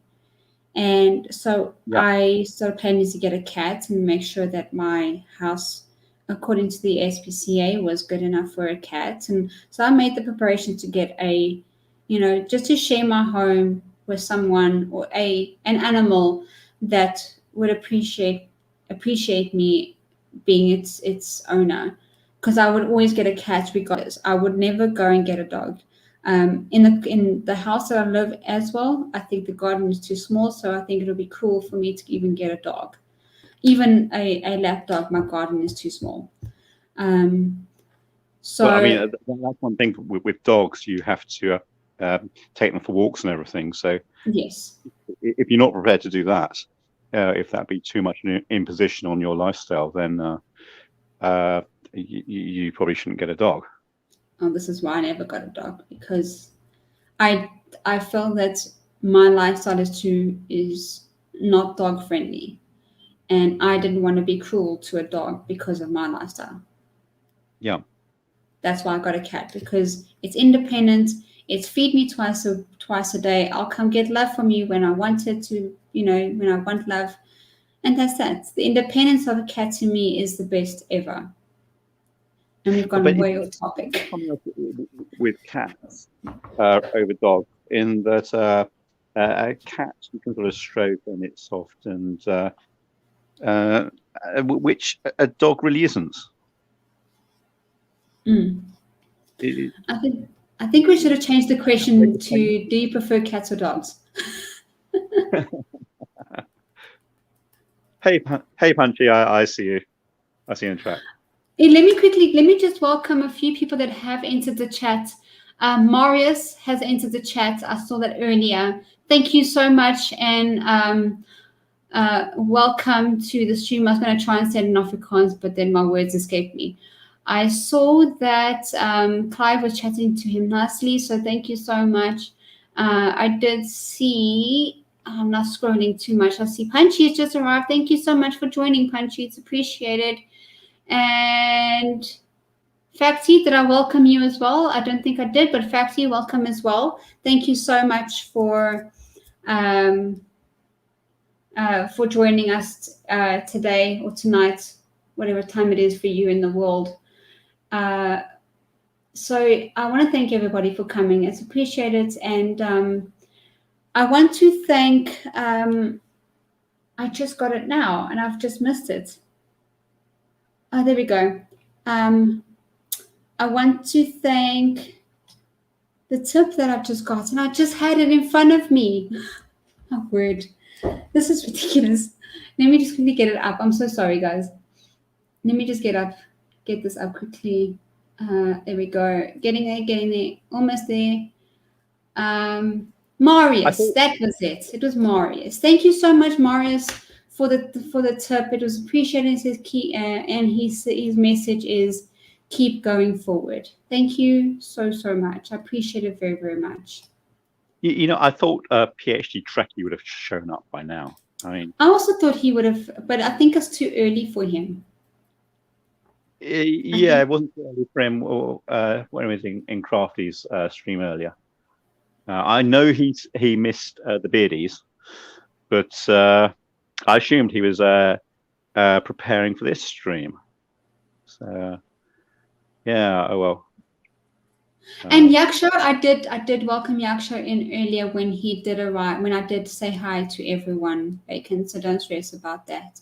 And so I started planning to get a cat and make sure that my house, according to the SPCA, was good enough for a cat. And so I made the preparation to get just to share my home with someone or an animal that would appreciate me being its owner. Because I would always get a cat regardless. I would never go and get a dog. In the house that I live as well, I think the garden is too small, so I think it'll be cool for me to even get a dog. Even a lap dog, my garden is too small. So I mean, that's one thing with dogs. You have to take them for walks and everything. So yes, if you're not prepared to do that, if that be too much imposition on your lifestyle, then you probably shouldn't get a dog. Oh, this is why I never got a dog, because I feel that my lifestyle is not dog friendly, and I didn't want to be cruel to a dog because of my lifestyle. Yeah, that's why I got a cat, because it's independent. It's feed me twice a day. I'll come get love from you when I want it to, when I want love, and that's that. The independence of a cat to me is the best ever. And we've gone way off topic. With cats over dogs, in that a cat you can sort of stroke and it's soft, and which a dog really isn't. I think we should have changed the question to: do you prefer cats or dogs? Hey, Punchy, I see you. I see you in chat. Hey, let me just welcome a few people that have entered the chat. Marius has entered the chat. I saw that earlier. Thank you so much, and welcome to the stream. I was going to try and say it in Afrikaans, but then my words escaped me. I saw that Clive was chatting to him nicely, so thank you so much. I did see, I'm not scrolling too much. I see Punchy has just arrived. Thank you so much for joining, Punchy. It's appreciated. And Facty, did I welcome you as well? I don't think I did, but Facty, welcome as well. Thank you so much for joining us today or tonight, whatever time it is for you in the world. So I want to thank everybody for coming. It's appreciated. And I want to thank, I just got it now and I've just missed it. Oh, there we go. I want to thank the tip that I've just got, and I just had it in front of me. Oh, word. This is ridiculous. Let me just quickly get it up. I'm so sorry, guys. Let me just get this up quickly. There we go. Getting there. Almost there. Marius, that was it. It was Marius. Thank you so much, Marius, for the tip. It was appreciated. It says and his message is keep going forward. Thank you so much. I appreciate it very, very much. You know, I thought PhD Trekkie would have shown up by now. I mean, I also thought he would have, but I think it's too early for him. Yeah, it wasn't too early for him. Or when he was in Crafty's stream earlier. I know he missed the beardies, but I assumed he was preparing for this stream. So yeah, oh well. And Yaksho, I did welcome Yaksho in earlier when he did arrive, when I did say hi to everyone, Bacon, so don't stress about that.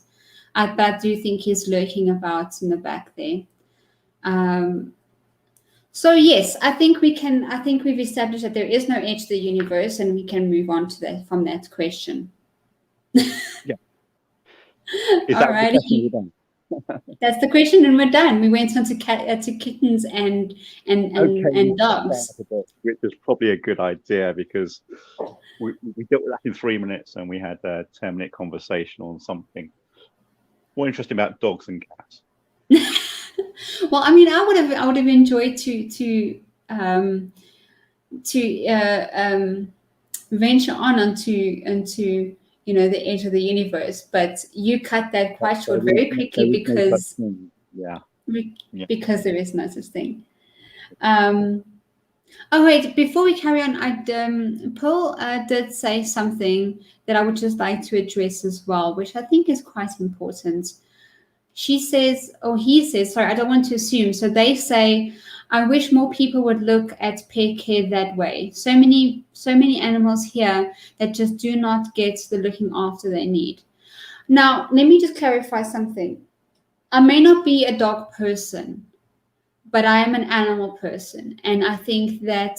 I do think he's lurking about in the back there. So yes, I think we've established that there is no edge to the universe, and we can move on to that from that question. Yeah. Is that the question you're done? That's the question, and we're done. We went on to kittens and dogs. Which is probably a good idea because we dealt with that in 3 minutes, and we had a 10-minute conversation on something more interesting about dogs and cats. Well, I mean, I would have enjoyed to venture on onto the edge of the universe, but you cut that quite short very quickly because there is no such thing. Oh wait, before we carry on, Paul did say something that I would just like to address as well, which I think is quite important. He says, sorry, I don't want to assume. So they say, I wish more people would look at pet care that way. So many animals here that just do not get the looking after they need. Now, let me just clarify something. I may not be a dog person, but I am an animal person. And I think that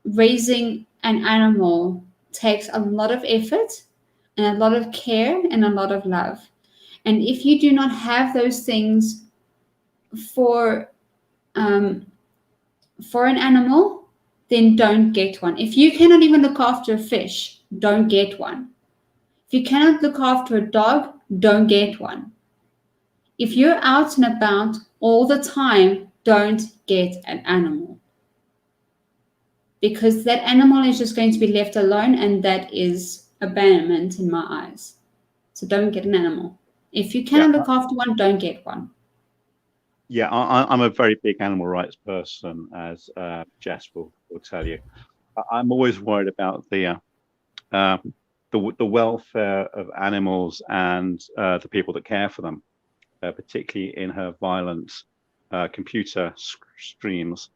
raising an animal takes a lot of effort and a lot of care and a lot of love. And if you do not have those things for an animal, then don't get one. If you cannot even look after a fish, don't get one. If you cannot look after a dog, don't get one. If you're out and about all the time, don't get an animal. Because that animal is just going to be left alone, and that is abandonment in my eyes. So don't get an animal. If you cannot look after one, don't get one. Yeah, I'm a very big animal rights person, as Jess will tell you. I'm always worried about the welfare of animals and the people that care for them, particularly in her violent computer streams,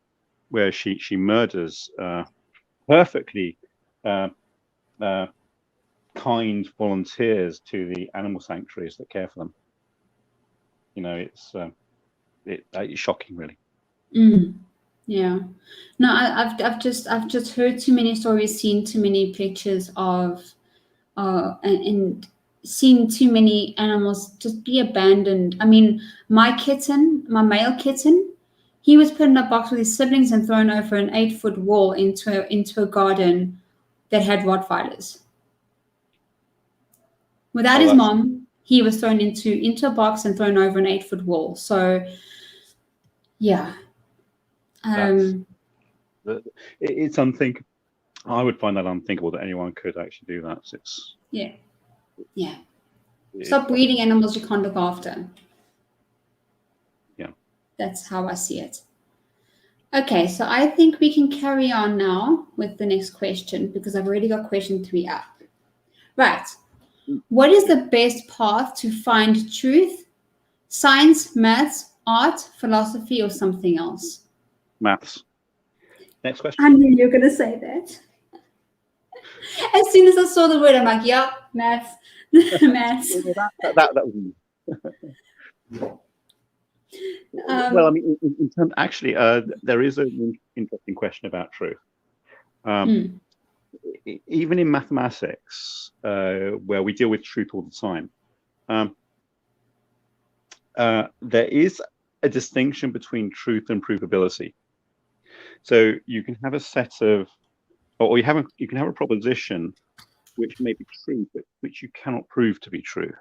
where she murders perfectly kind volunteers to the animal sanctuaries that care for them. You know, it's shocking, really. Yeah. No, I've just heard too many stories, seen too many pictures of and seen too many animals just be abandoned. I mean, my male kitten, he was put in a box with his siblings and thrown over an 8-foot wall into a garden that had Rottweilers. Without his mom, he was thrown into a box and thrown over an 8-foot wall. So, yeah. It's unthinkable. I would find that unthinkable that anyone could actually do that. Stop breeding animals you can't look after. That's how I see it. Okay, so I think we can carry on now with the next question because I've already got question 3 up. Right. What is the best path to find truth? Science, maths, art, philosophy, or something else? Maths. Next question. I knew you were going to say that. As soon as I saw the word, I'm like, yeah, maths. Maths. that was me. Well, I mean, in terms, actually, there is an interesting question about truth. Even in mathematics, where we deal with truth all the time, there is a distinction between truth and provability. So you can have a set of, or you can have a proposition which may be true, but which you cannot prove to be true.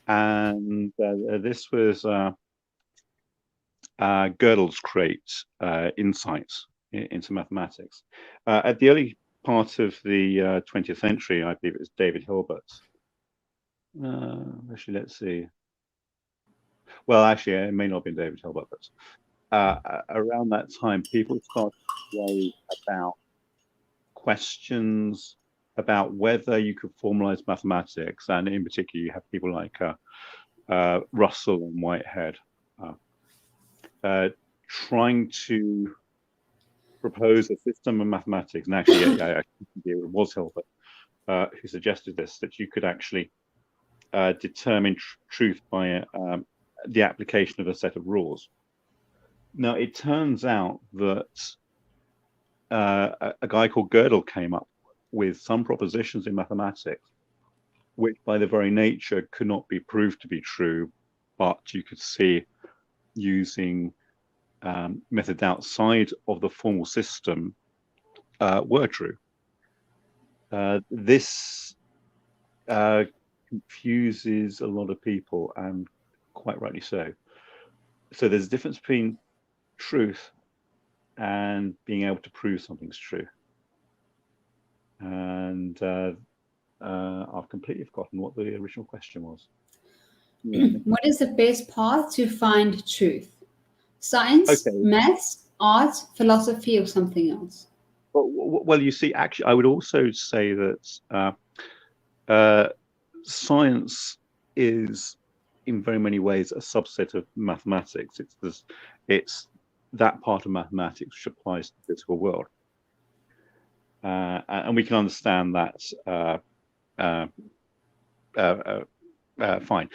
And this was Gödel's great insight into mathematics. At the early part of the 20th century, I believe it was David Hilbert. Actually, let's see. Well, actually, it may not have been David Hilbert, but around that time, people started to worry about questions about whether you could formalize mathematics, and in particular, you have people like Russell and Whitehead trying to propose a system of mathematics, and actually, it was Hilbert who suggested this, that you could actually determine truth by the application of a set of rules. Now, it turns out that a guy called Gödel came up with some propositions in mathematics, which by their very nature could not be proved to be true, but you could see using methods outside of the formal system were true. This confuses a lot of people, and quite rightly so. So there's a difference between truth and being able to prove something's true. And I've completely forgotten what the original question was. What is the best path to find truth? Science, maths, art, philosophy, or something else? Well, you see, actually, I would also say that science is, in very many ways, a subset of mathematics. It's that part of mathematics which applies to the physical world, and we can understand that fine.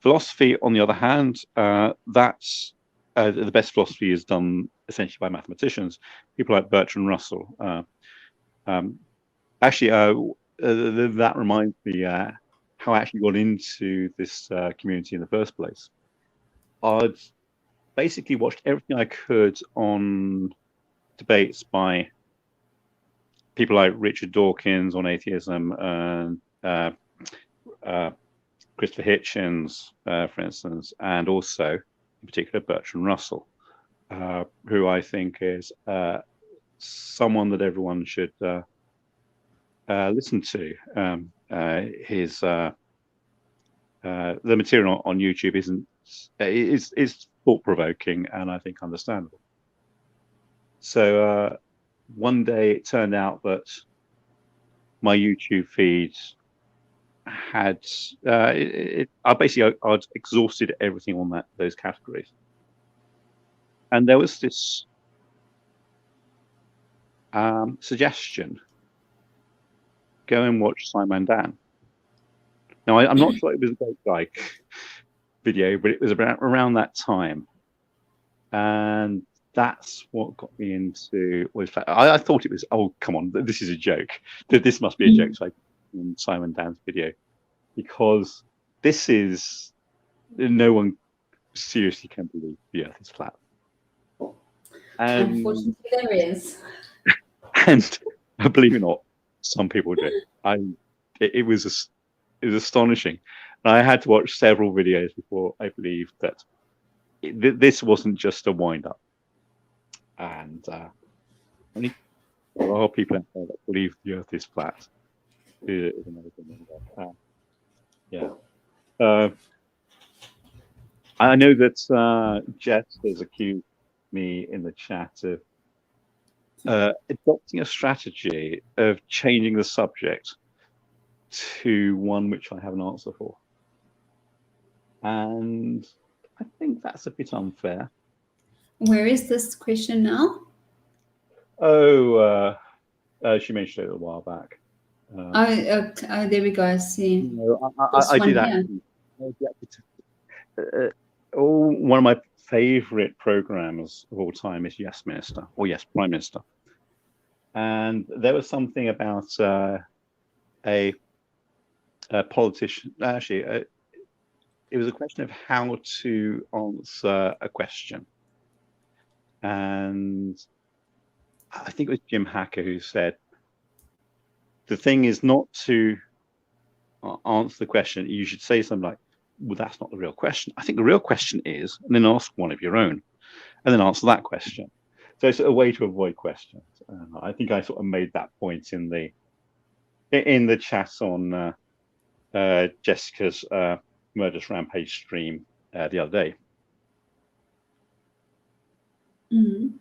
Philosophy, on the other hand, that's the best philosophy is done essentially by mathematicians, people like Bertrand Russell. Actually, that reminds me how I actually got into this community in the first place. I'd basically watched everything I could on debates by people like Richard Dawkins on atheism and Christopher Hitchens, for instance, and also in particular Bertrand Russell, who I think is someone that everyone should listen to. His the material on YouTube is thought-provoking and I think understandable. So one day it turned out that my YouTube feed had I'd exhausted everything on those categories, and there was this suggestion: go and watch Simon Dan. Now I'm not sure it was a great like video, but it was around that time, and that's what got me into. I thought it was, oh come on, this is a joke. This must be a joke. So I in Simon Dan's video, because this is, no one seriously can believe the Earth is flat. Unfortunately, there is. And believe it or not, some people do. It was astonishing. And I had to watch several videos before I believed that this wasn't just a wind-up. And only there are people out there that believe the Earth is flat. Is another thing. Yeah. I know that Jess has accused me in the chat of adopting a strategy of changing the subject to one which I have an answer for. And I think that's a bit unfair. Where is this question now? Oh, she mentioned it a while back. Oh, there we go. I see. No, I did actually. One of my favorite programs of all time is Yes Minister or Yes Prime Minister. And there was something about a politician. Actually, it was a question of how to answer a question. And I think it was Jim Hacker who said, the thing is not to answer the question. You should say something like, well, that's not the real question. I think the real question is, and then ask one of your own, and then answer that question. So it's a way to avoid questions. I think I sort of made that point in the chat on Jessica's Murderous Rampage stream the other day. Mm-hmm.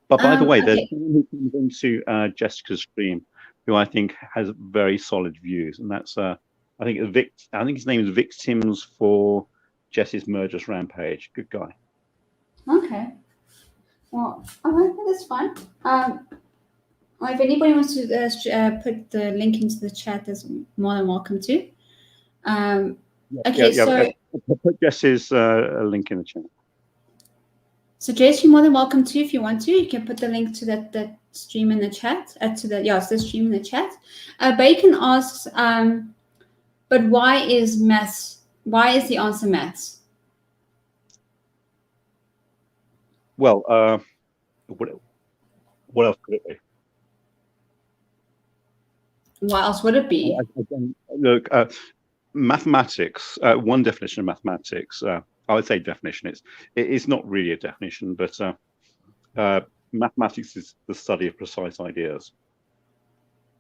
But by the way, there's someone who comes into Jessica's stream who I think has very solid views, and that's I think his name is Victims for Jess's Murderous Rampage. Good guy. Okay. Well, I think that's fine. If anybody wants to put the link into the chat, they're more than welcome to. Okay, so put Jess's link in the chat. So Jess, you're more than welcome to if you want to. You can put the link to that stream in the chat. It's the stream in the chat. Bacon asks, but why is maths? Why is the answer maths? Well, what else could it be? What else would it be? Look, mathematics. One definition of mathematics. I would say definition. It's not really a definition, but mathematics is the study of precise ideas.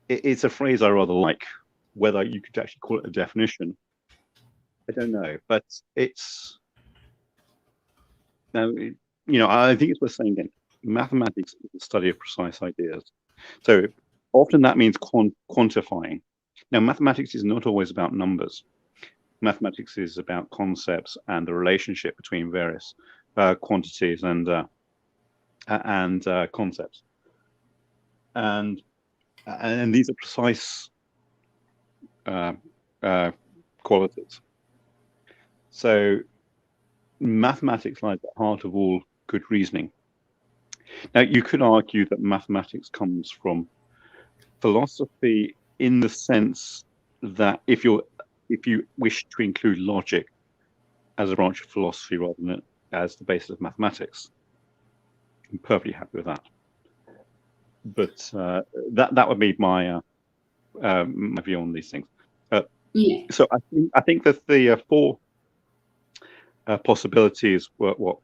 It's a phrase I rather like. Whether you could actually call it a definition, I don't know. But it's now, I think it's worth saying again. Mathematics is the study of precise ideas. So often that means quantifying. Now, mathematics is not always about numbers. Mathematics is about concepts and the relationship between various quantities and concepts, and these are precise qualities. So mathematics lies at the heart of all good reasoning. Now, you could argue that mathematics comes from philosophy in the sense that if you wish to include logic as a branch of philosophy rather than as the basis of mathematics, I'm perfectly happy with that. But that would be my my view on these things. Yeah. So I think that the four possibilities were what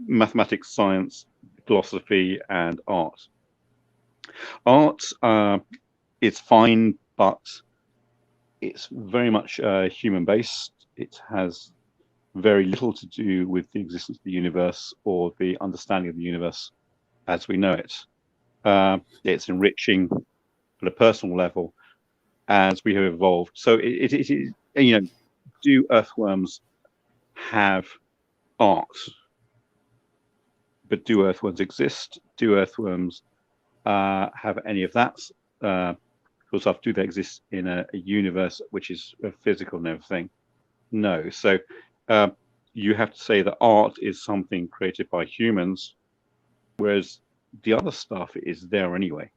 mathematics, science, philosophy, and art. Art is fine, but it's very much human-based. It has very little to do with the existence of the universe or the understanding of the universe as we know it. It's enriching at a personal level as we have evolved. So it is, do earthworms have art? But do earthworms exist? Do earthworms have any of that? Because do they exist in a universe which is physical and everything? No. So you have to say that art is something created by humans, whereas the other stuff is there anyway.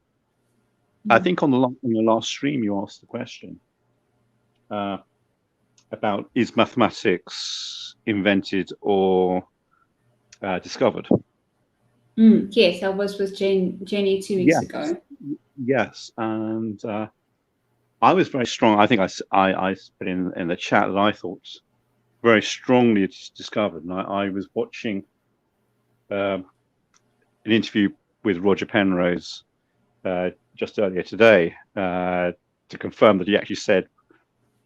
I think on the last stream you asked the question about is mathematics invented or discovered? Yes, that was with Jenny 2 weeks ago. Yes, and I was very strong. I think I put in the chat that I thought very strongly it's discovered. And I was watching an interview with Roger Penrose just earlier today to confirm that he actually said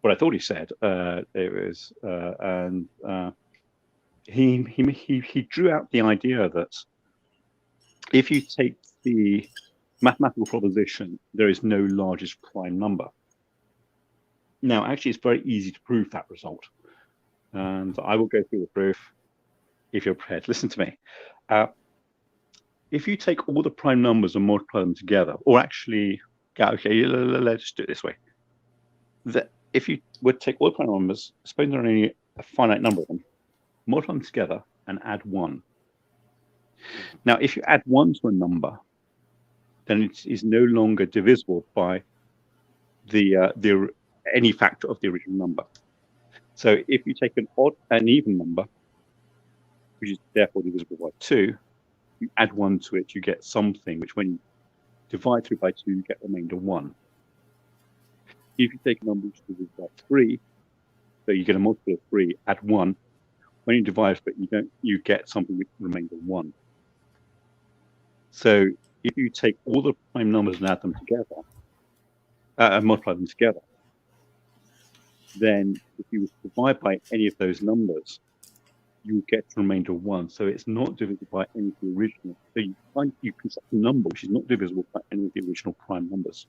what I thought he said. It was he drew out the idea that if you take the mathematical proposition, there is no largest prime number. Now, actually, it's very easy to prove that result. And I will go through the proof if you're prepared. Listen to me. If you take all the prime numbers and multiply them together, or actually, okay, let's do it this way. If you would take all the prime numbers, suppose there are only a finite number of them, multiply them together and add 1. Now, if you add 1 to a number, then it is no longer divisible by any factor of the original number. So if you take an even number, which is therefore divisible by 2, you add 1 to it, you get something which, when you divide through by 2, you get the remainder 1. If you take a number which is divisible by 3, so you get a multiple of 3, add 1. When you divide it, you get something with the remainder 1. So if you take all the prime numbers and add them together, and multiply them together, then if you divide by any of those numbers, you get the remainder 1. So it's not divisible by any of the original. So you construct a number which is not divisible by any of the original prime numbers.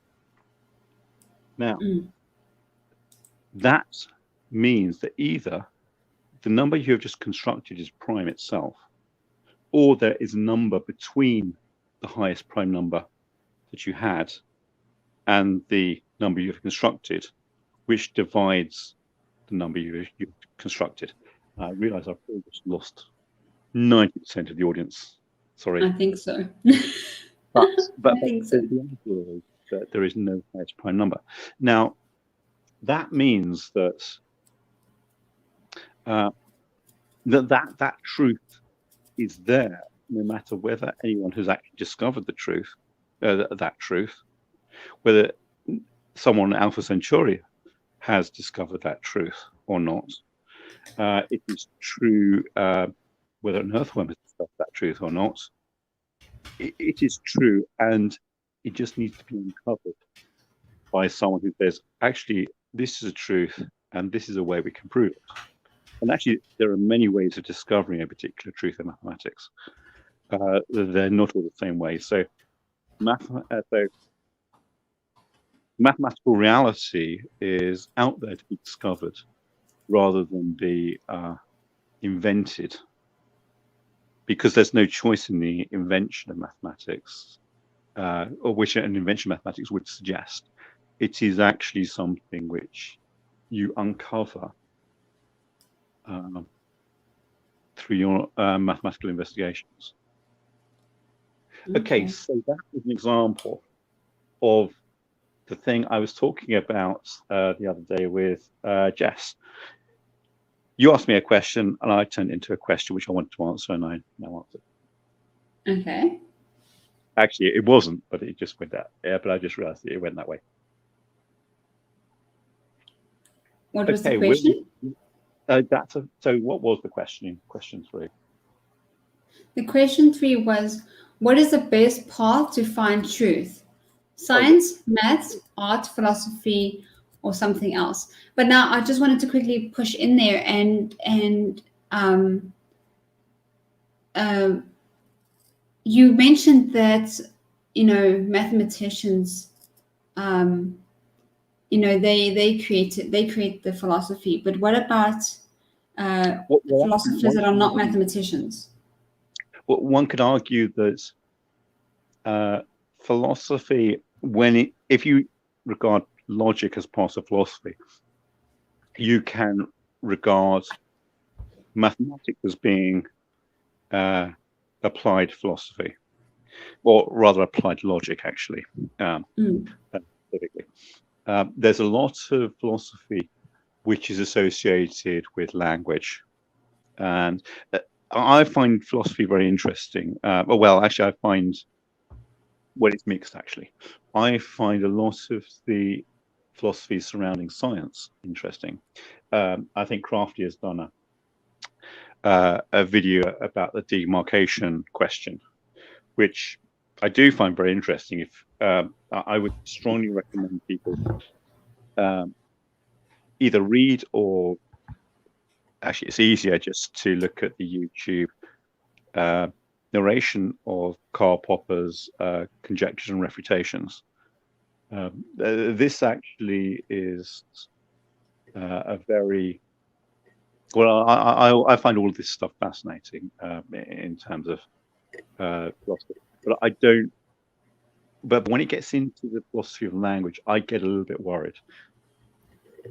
Now, that means that either the number you have just constructed is prime itself, or there is a number between the highest prime number that you had and the number you've constructed, which divides the number you've constructed. I realize I've probably just lost 90% of the audience. Sorry. I think so. but I think so. The answer is that there is no highest prime number. Now, that means that that truth is there, no matter whether anyone has actually discovered the truth, that truth, whether someone in Alpha Centauri has discovered that truth or not. It is true whether an earthworm has discovered that truth or not. It is true, and it just needs to be uncovered by someone who says, actually, this is a truth, and this is a way we can prove it. And actually, there are many ways of discovering a particular truth in mathematics. They're not all the same way. So mathematical reality is out there to be discovered rather than be invented, because there's no choice in the invention of mathematics, or which an invention of mathematics would suggest. It is actually something which you uncover through your mathematical investigations. Okay, so that was an example of the thing I was talking about the other day with Jess. You asked me a question, and I turned it into a question which I wanted to answer, and I now answered. Okay. Actually, it wasn't, but it just went that. Yeah, but I just realised that it went that way. What was the question? So what was the question in question 3? The question 3 was, what is the best path to find truth? Science, maths, art, philosophy, or something else? But now I just wanted to quickly push in there and you mentioned that, mathematicians, they create the philosophy. But what about philosophers that are not mathematicians? Well, one could argue that philosophy, if you regard logic as part of philosophy, you can regard mathematics as being applied philosophy, or rather applied logic, actually. Specifically, there's a lot of philosophy which is associated with language, and I find philosophy very interesting. Well, actually, I find it's mixed, actually. I find a lot of the philosophy surrounding science interesting. I think Crafty has done a video about the demarcation question, which I do find very interesting. If I would strongly recommend people either read or actually, it's easier just to look at the YouTube narration of Karl Popper's Conjectures and Refutations. This actually is a very well. I find all of this stuff fascinating in terms of philosophy, but I don't. But when it gets into the philosophy of language, I get a little bit worried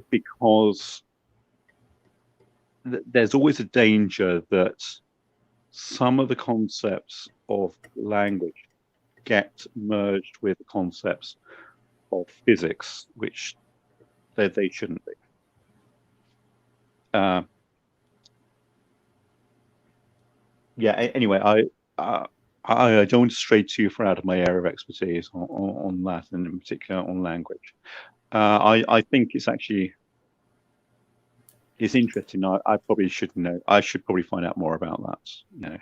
because there's always a danger that some of the concepts of language get merged with the concepts of physics, which they shouldn't be. Yeah. Anyway, I don't want to stray too far out of my area of expertise on that, and in particular on language. I think it's actually interesting. I probably should know. I should probably find out more about that.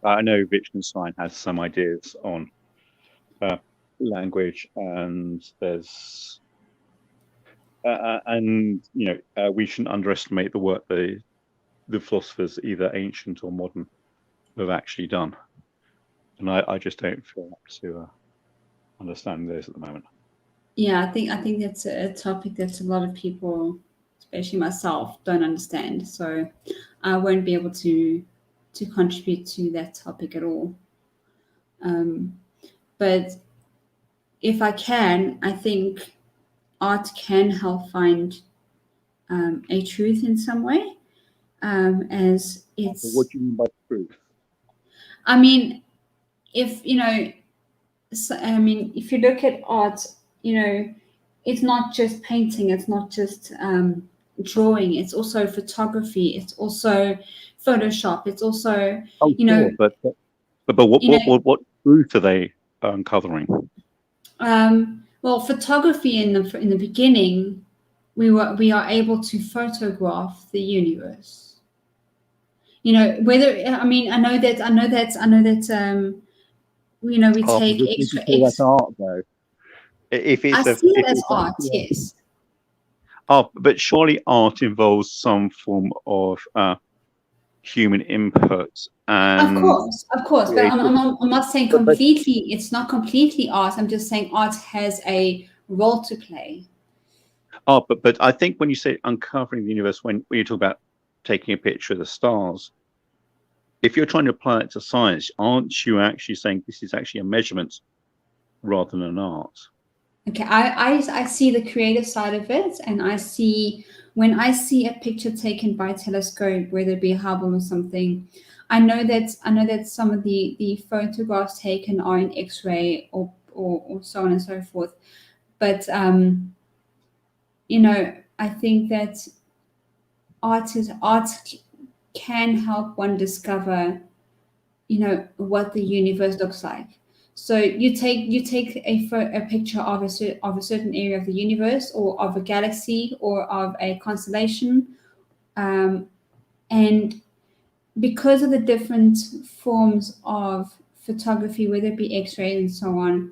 I know Wittgenstein has some ideas on language, and there's we shouldn't underestimate the work the philosophers, either ancient or modern, have actually done. And I just don't feel up to understand those at the moment. Yeah, I think that's a topic that a lot of people, especially myself, don't understand. So I won't be able to contribute to that topic at all. But if I can, I think art can help find a truth in some way, as it's. What do you mean by truth? I mean, if you look at art, it's not just painting, it's not just drawing, it's also photography, it's also Photoshop, it's also sure, but what truth are they uncovering? Well, photography in the beginning, we are able to photograph the universe. Whether I know that we take extra. That's art, though. If it's I see it as art, yes. Oh, but surely art involves some form of human input. And of course, but I'm not saying completely. It's not completely art. I'm just saying art has a role to play. Oh, but I think when you say uncovering the universe, when you talk about taking a picture of the stars, if you're trying to apply it to science, aren't you actually saying this is actually a measurement rather than an art? Okay, I see the creative side of it, and when I see a picture taken by a telescope, whether it be a Hubble or something, I know that some of the photographs taken are in X-ray or so on and so forth. But I think that art can help one discover, what the universe looks like. So you take a picture of a certain area of the universe, or of a galaxy, or of a constellation, and because of the different forms of photography, whether it be X-ray and so on,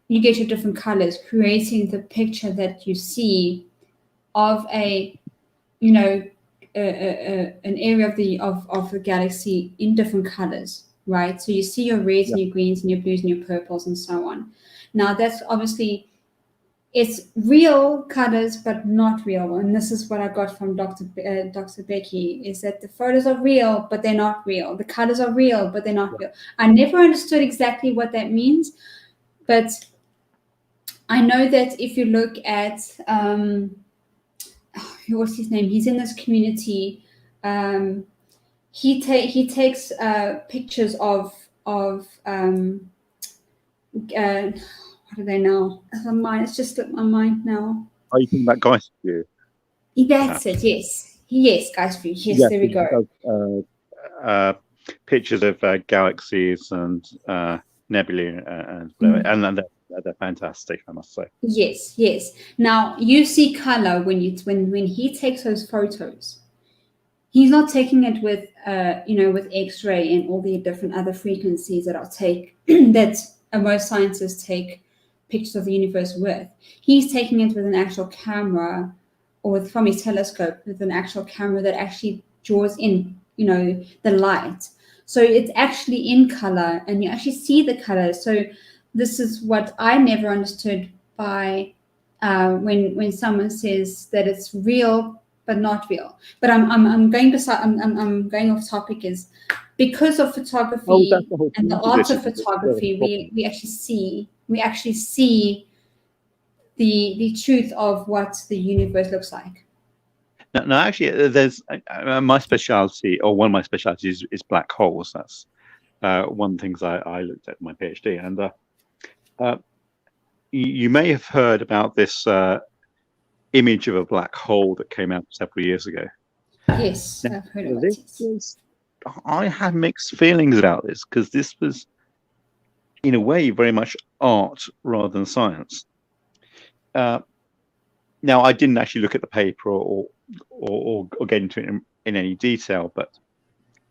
you get your different colors, creating the picture that you see of an area of the galaxy in different colors, right? So you see your reds and your greens and your blues and your purples and so on. Now that's obviously, it's real colors, but not real. And this is what I got from Dr. Becky, is that the photos are real, but they're not real. The colors are real, but they're not real. I never understood exactly what that means, but I know that if you look at, what's his name? He's in this community. He takes pictures of what are they now? It's just slipped my mind now. Are you thinking about Guy's View? That's it. Yes, Guy's View. Yes, there we go. Pictures of galaxies and nebulae and they're fantastic, I must say. Yes. Now you see color when he takes those photos. He's not taking it with with X-ray and all the different other frequencies that most scientists take pictures of the universe with. He's taking it with an actual camera or from his telescope with an actual camera that actually draws in, the light. So it's actually in color, and you actually see the color. So this is what I never understood by when someone says that it's real but not real. But I'm going off topic. Is because of photography and the art of photography, we actually see the truth of what the universe looks like. No, actually, there's my specialty, or one of my specialties, is black holes. That's one of the things I looked at in my PhD. And you may have heard about this image of a black hole that came out several years ago. Yes, I've heard about it. I had mixed feelings about this, because this was, in a way, very much art rather than science. Now, I didn't actually look at the paper or get into it in any detail, but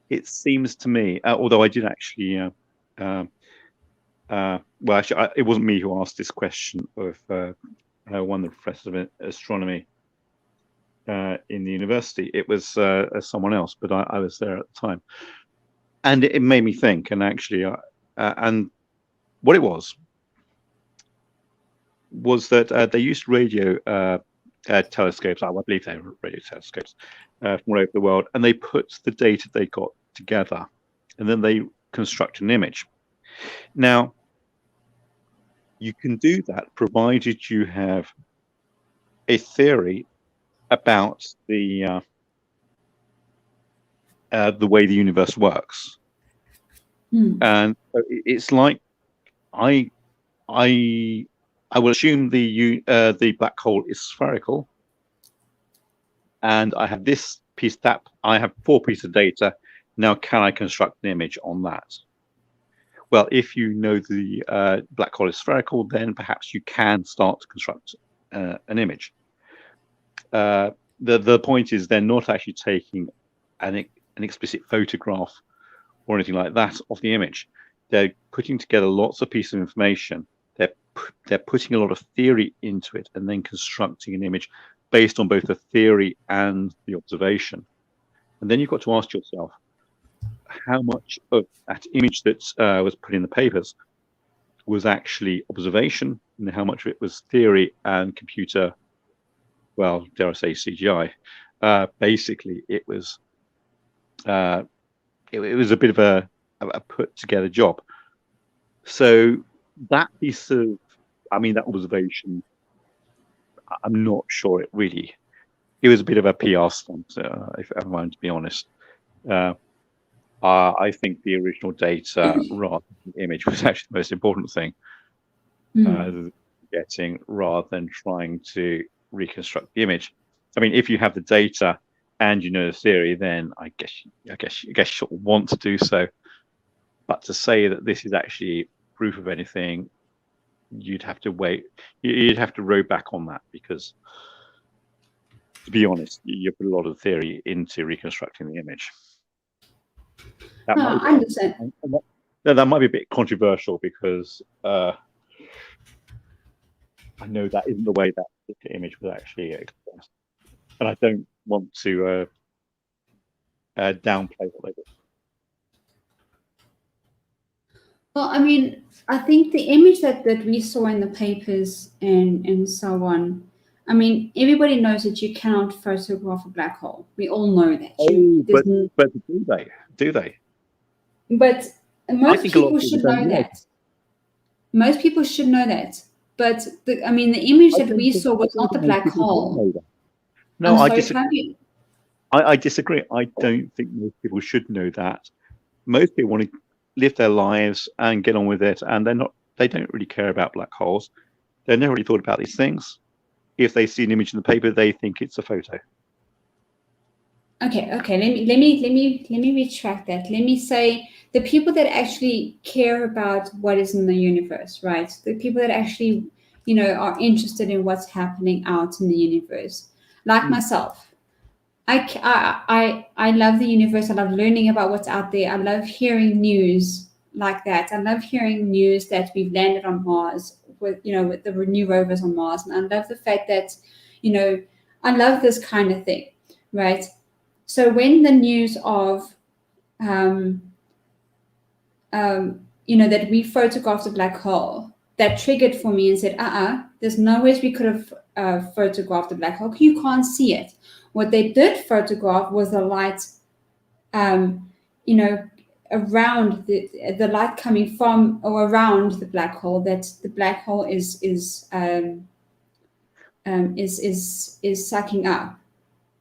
it seems to me, although I did actually, well, actually, it wasn't me who asked this question of one of the professors of astronomy in the university. It was someone else, but I was there at the time, and it made me think. And actually, and what it was that they used radio telescopes. I believe they were radio telescopes from all over the world, and they put the data they got together, and then they construct an image. Now, you can do that provided you have a theory about the way the universe works. And it's like I will assume the black hole is spherical, and I have this piece that I have 4 pieces of data. Now, can I construct an image on that? Well, if you know the black hole is spherical, then perhaps you can start to construct an image. The point is, they're not actually taking an explicit photograph or anything like that of the image. They're putting together lots of pieces of information. They're putting a lot of theory into it, and then constructing an image based on both the theory and the observation. And then you've got to ask yourself, how much of that image that was put in the papers was actually observation, and how much of it was theory and computer, well, dare I say, CGI. Basically, it was a bit of a put together job. So that piece of, that observation, I'm not sure it was a bit of a PR stunt, if I'm going to be honest. I think the original data rather than the image was actually the most important thing getting, rather than trying to reconstruct the image. If you have the data and you know the theory, then I guess you'll want to do so. But to say that this is actually proof of anything, you'd have to wait. You'd have to row back on that, because, to be honest, you put a lot of theory into reconstructing the image. I understand. That might be a bit controversial, because I know that isn't the way that the image was actually expressed, and I don't want to downplay what they did. Well, I think the image that we saw in the papers and so on, everybody knows that you cannot photograph a black hole. We all know that. But do they? But most people should know that. Most people should know that. But the image that we saw was not the black hole. No, I disagree. I disagree. I don't think most people should know that. Most people want to live their lives and get on with it, and they don't really care about black holes. They've never really thought about these things. If they see an image in the paper, they think it's a photo. Okay. Let me retract that. Let me say the people that actually care about what is in the universe, right? The people that actually, are interested in what's happening out in the universe, like myself. I love the universe. I love learning about what's out there. I love hearing news like that. I love hearing news that we've landed on Mars with the new rovers on Mars. And I love the fact that, I love this kind of thing, right? So when the news of, that we photographed a black hole, that triggered for me and said, there's no way we could have photographed a black hole. You can't see it. What they did photograph was the light, around the light coming from or around the black hole. That the black hole is sucking up.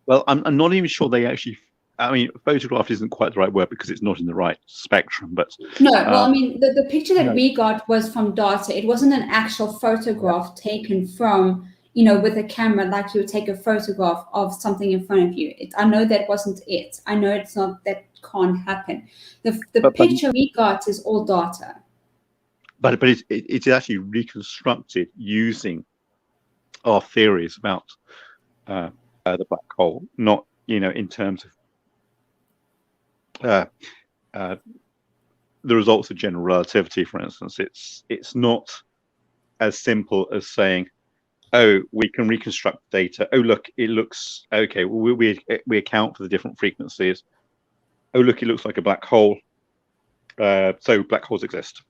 Well, I'm not even sure they actually. I mean, photographed isn't quite the right word because it's not in the right spectrum. But no, well, I mean, the picture that we got was from data. It wasn't an actual photograph taken from, with a camera, like you would take a photograph of something in front of you. I know that wasn't it. I know it's not, that can't happen. The picture we got is all data. But it's actually reconstructed using our theories about the black hole, not in terms of the results of general relativity, for instance. It's not as simple as saying, oh, we can reconstruct data. Oh, look, it looks okay. We account for the different frequencies. Oh, look, it looks like a black hole. So black holes exist.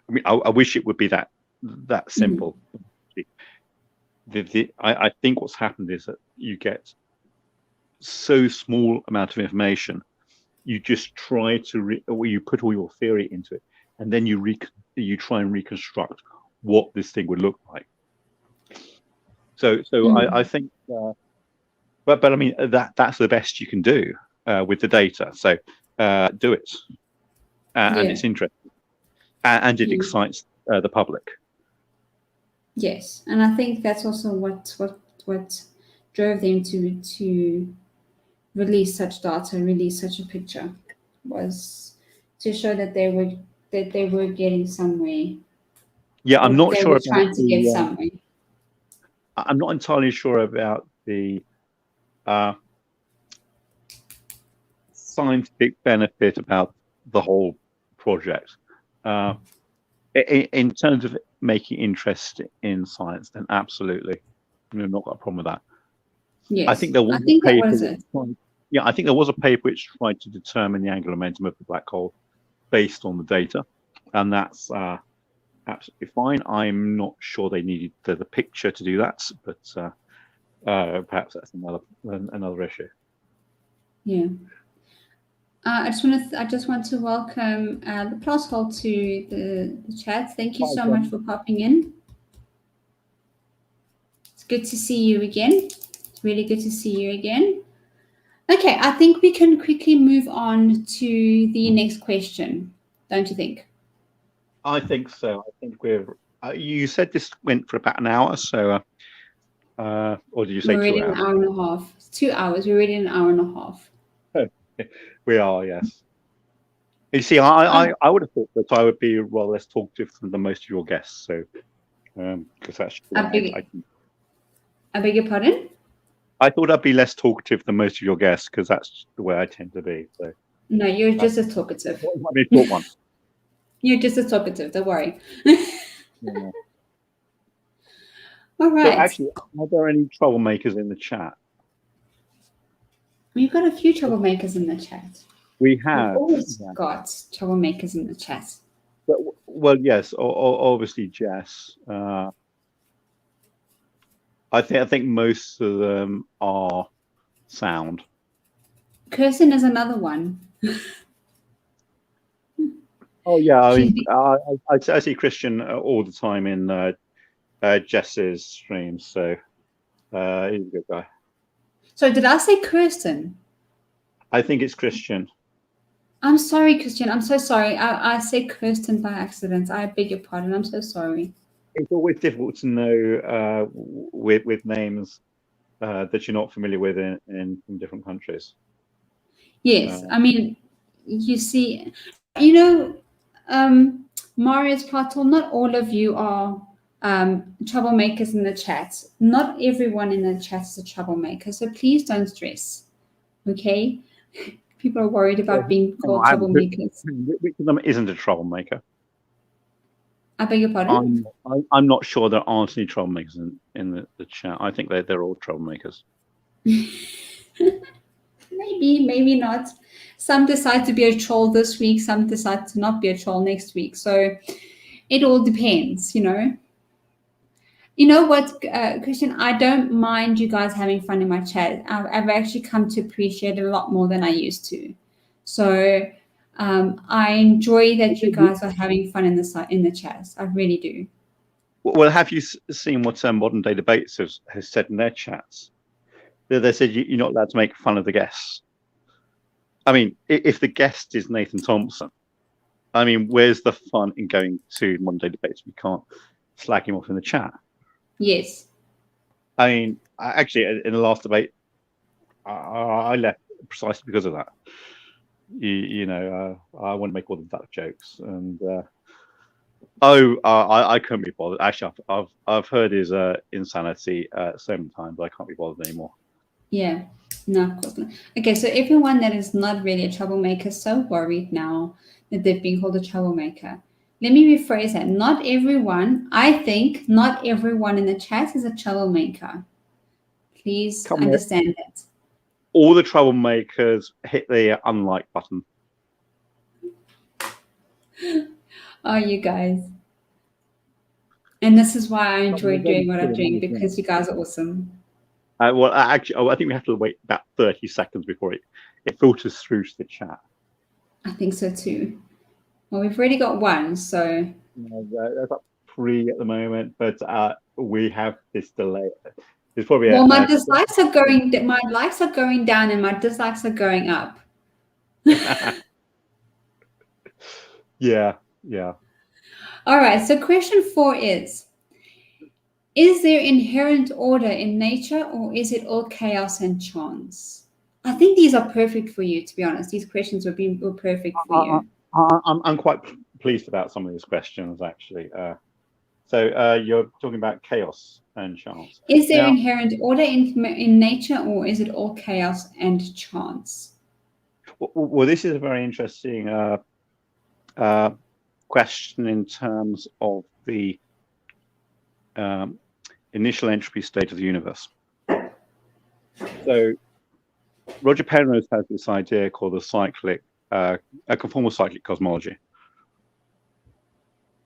I mean, I wish it would be that simple. I think what's happened is that you get so small amount of information. You just try to you put all your theory into it, and then you try and reconstruct what this thing would look like. So I think, but I mean that's the best you can do with the data. So do it, and it's interesting, and it excites the public. Yes, and I think that's also what drove them to release such data, release such a picture, was to show that they were getting somewhere. Yeah, I'm not sure. Trying to get somewhere. I'm not entirely sure about the scientific benefit about the whole project. In terms of making interest in science, then absolutely, we've not got a problem with that. Yes, I think there was a paper. I think there was a paper which tried to determine the angular momentum of the black hole based on the data, and that's absolutely fine. I'm not sure they needed the picture to do that, but perhaps that's another issue. Yeah. I just want to welcome the Plasshole to the chat. Thank you so much for popping in. It's good to see you again. It's really good to see you again. Okay, I think we can quickly move on to the next question, don't you think? I think so. I think you said this went for about an hour, so or did you say 2 hours? We're already an hour and a half. It's 2 hours. We're already an hour and a half. We are, yes. You see, I would have thought that I would be rather less talkative than most of your guests, so because that's. I beg your pardon? I thought I'd be less talkative than most of your guests because that's the way I tend to be. So. No, you're just as talkative. One. You're just as talkative. Don't worry. Yeah. All right. So actually, are there any troublemakers in the chat? We've got a few troublemakers in the chat. We have. We've always got troublemakers in the chat. But, well, yes, obviously, Jess. I think most of them are sound. Kirsten is another one. Oh yeah, I mean, I see Christian all the time in Jess's streams, so he's a good guy. So did I say Kirsten? I think it's Christian. I'm sorry, Christian. I'm so sorry. I said Kirsten by accident. I beg your pardon. I'm so sorry. It's always difficult to know with names that you're not familiar with in different countries. Yes, I mean, you see, Marius Platel, not all of you are troublemakers in the chat. Not everyone in the chat is a troublemaker, so please don't stress, okay? People are worried about being called troublemakers. Which of them isn't a troublemaker? I beg your pardon? I'm not sure there aren't any troublemakers in the chat. I think they're all troublemakers. Maybe not. Some decide to be a troll this week, some decide to not be a troll next week. So it all depends, you know. You know what, Christian? I don't mind you guys having fun in my chat. I've actually come to appreciate it a lot more than I used to. So I enjoy that you guys are having fun in the chat. I really do. Well, have you seen what Modern Day Debates has said in their chats? They said you're not allowed to make fun of the guests. I mean, if the guest is Nathan Thompson, I mean, where's the fun in going to Modern Day Debates? We can't slag him off in the chat. Yes. I mean, actually, in the last debate, I left precisely because of that. You know, I want to make all the duck jokes, and I couldn't be bothered. Actually, I've heard his insanity so many times. I can't be bothered anymore. Yeah, no, of course not. Okay, so everyone that is not really a troublemaker is so worried now that they've been called a troublemaker. Let me rephrase that. Not everyone, I think, not everyone in the chat is a troublemaker. Please understand that. All the troublemakers hit the unlike button. Oh, you guys. And this is why I enjoy doing what I'm doing, because you guys are awesome. Well, actually, I think we have to wait about 30 seconds before it filters through to the chat. I think so too. Well, we've already got one, so. There's up 3 at the moment, but we have this delay. There's probably well, my dislikes are going. My likes are going down, and my dislikes are going up. Yeah. All right. So, question 4 is there inherent order in nature, or is it all chaos and chance? I think these are perfect for you, to be honest. These questions were perfect for you. I'm quite pleased about some of these questions, actually. So you're talking about chaos and chance. Is there inherent order in nature, or is it all chaos and chance? Well, this is a very interesting question in terms of the initial entropy state of the universe. So Roger Penrose has this idea called the cyclic, a conformal cyclic cosmology.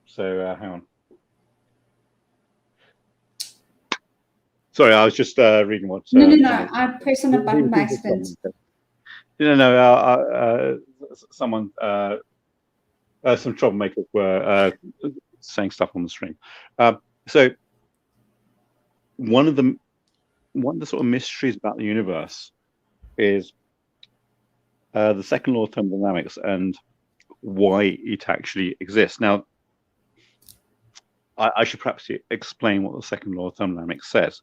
So hang on. Sorry, I was just reading what. No. I pressed on a button by accident. No. Someone, some troublemakers were saying stuff on the stream. So one of the sort of mysteries about the universe is the second law of thermodynamics and why it actually exists. Now, I should perhaps explain what the second law of thermodynamics says.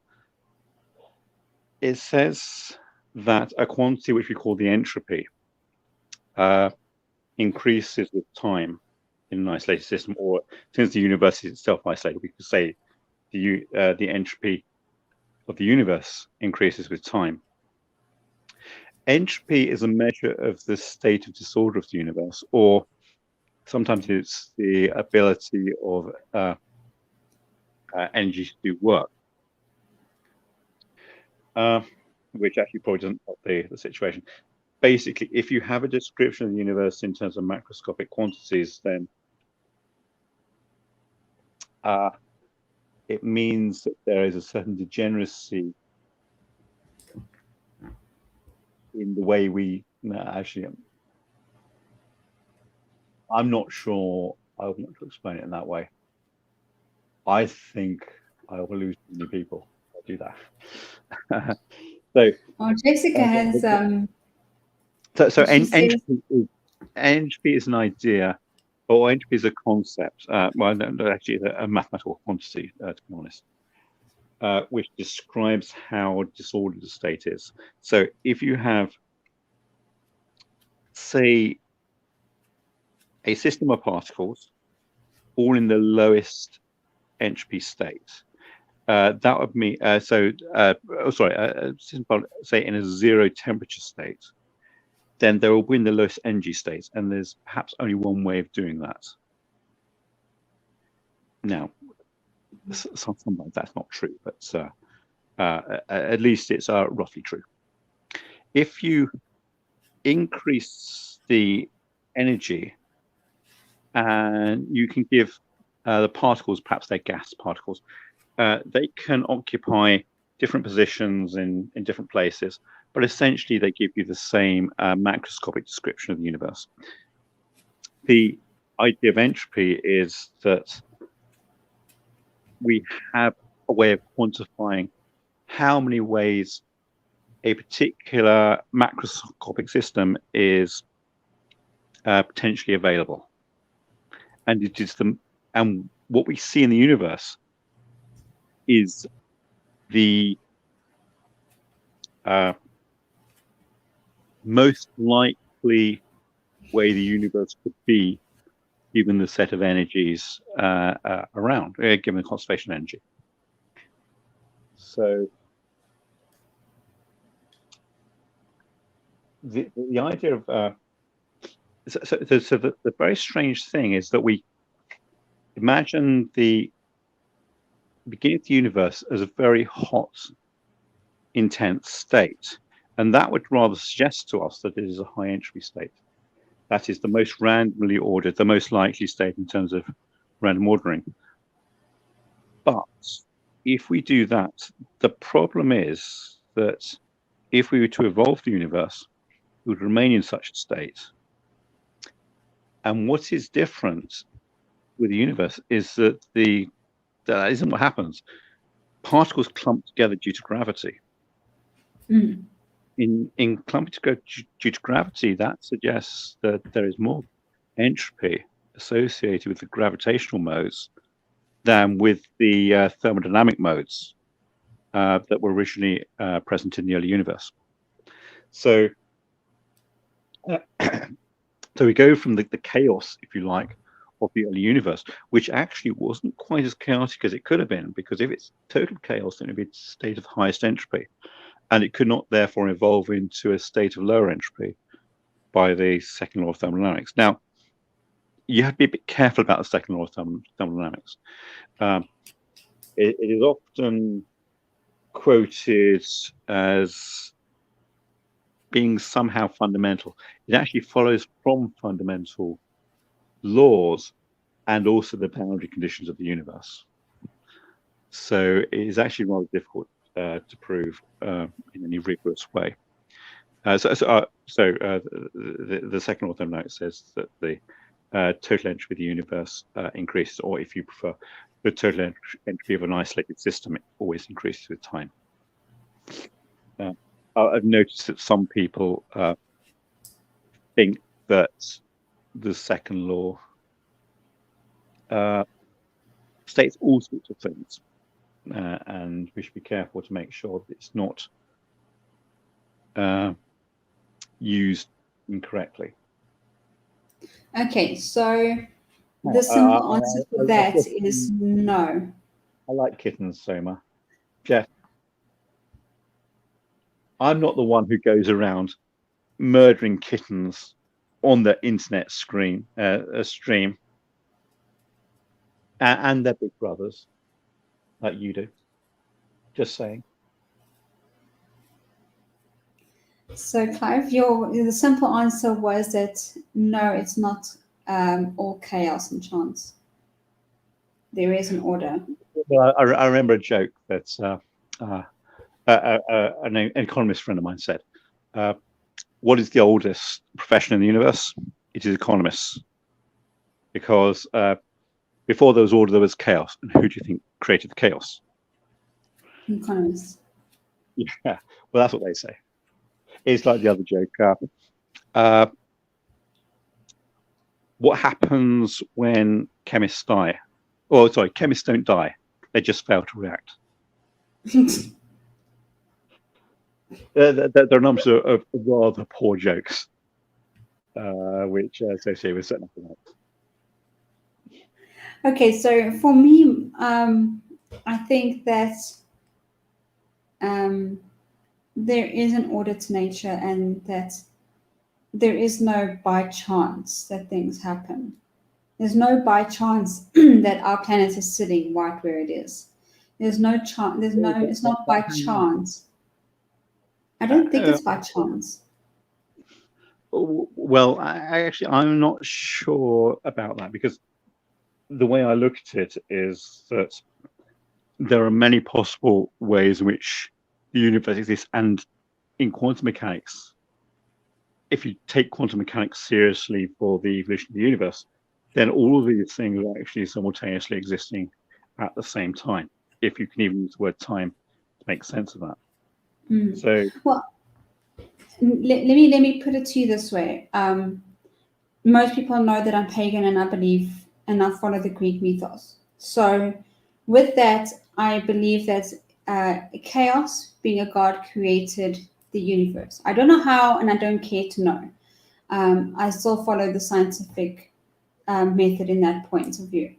It says that a quantity which we call the entropy increases with time in an isolated system, or since the universe is itself isolated, we could say the entropy of the universe increases with time. Entropy is a measure of the state of disorder of the universe, or sometimes it's the ability of energy to do work. Which actually probably doesn't help the situation. Basically, if you have a description of the universe in terms of macroscopic quantities, then it means that there is a certain degeneracy in the way we actually. I'm not sure I want to explain it in that way. I think I will lose many people if I do that. So, Jessica has. So entropy is an idea, or entropy is a concept. Well, no, actually, it's a mathematical quantity, to be honest, which describes how disordered the state is. So, if you have, say, a system of particles, all in the lowest entropy state, that would mean say in a 0 temperature state, then there will be in the lowest energy state, and there's perhaps only one way of doing that. Now, sometimes that's not true, but at least it's roughly true. If you increase the energy, and you can give the particles, perhaps they're gas particles, they can occupy different positions in different places, but essentially they give you the same macroscopic description of the universe. The idea of entropy is that we have a way of quantifying how many ways a particular macroscopic system is potentially available, and it is and what we see in the universe is the most likely way the universe could be, given the set of energies around, given the conservation of energy. So the idea of the very strange thing is that we imagine the beginning of the universe as a very hot, intense state, and that would rather suggest to us that it is a high entropy state. That is the most randomly ordered, the most likely state in terms of random ordering. But if we do that, the problem is that if we were to evolve the universe, it would remain in such a state. And what is different with the universe is that that isn't what happens. Particles clump together due to gravity. Mm. In clumping together due to gravity, that suggests that there is more entropy associated with the gravitational modes than with the thermodynamic modes that were originally present in the early universe. So, so we go from the chaos, if you like, of the early universe, which actually wasn't quite as chaotic as it could have been, because if it's total chaos, then it would be a state of highest entropy, and it could not therefore evolve into a state of lower entropy by the second law of thermodynamics. Now, you have to be a bit careful about the second law of thermodynamics. It is often quoted as being somehow fundamental. It actually follows from fundamental laws and also the boundary conditions of the universe. So it is actually rather difficult to prove in any rigorous way. The second law of thermodynamics says that the total entropy of the universe increases, or if you prefer, the total entropy of an isolated system, it always increases with time. I've noticed that some people think that the second law states all sorts of things, and we should be careful to make sure that it's not used incorrectly. Okay, so the simple answer for that is no. I like kittens, Soma. Jeff, I'm not the one who goes around murdering kittens on the internet stream, and their big brothers, like you do. Just saying. So, Clive, the simple answer was that no, it's not all chaos and chance. There is an order. Well, I remember a joke that an economist friend of mine said, what is the oldest profession in the universe? It is economists. Because before there was order, there was chaos. And who do you think created the chaos? Economists. Yeah, well, that's what they say. It's like the other joke. What happens when chemists die? Oh, sorry, chemists don't die. They just fail to react. There are numbers of rather poor jokes, which associate with certain economics. Okay, so for me, I think that there is an order to nature, and that there is no by chance that things happen. There's no by chance that our planet is sitting right where it is. There's no chance. It's not by chance. I don't think it's by chance. Well, I'm not sure about that, because the way I look at it is that there are many possible ways in which the universe exists, and in quantum mechanics, if you take quantum mechanics seriously for the evolution of the universe, then all of these things are actually simultaneously existing at the same time, if you can even use the word time to make sense of that. So, well, let me put it to you this way. Most people know that I'm pagan and I believe and I follow the Greek mythos. So with that, I believe that chaos, being a god, created the universe. I don't know how, and I don't care to know. I still follow the scientific method in that point of view.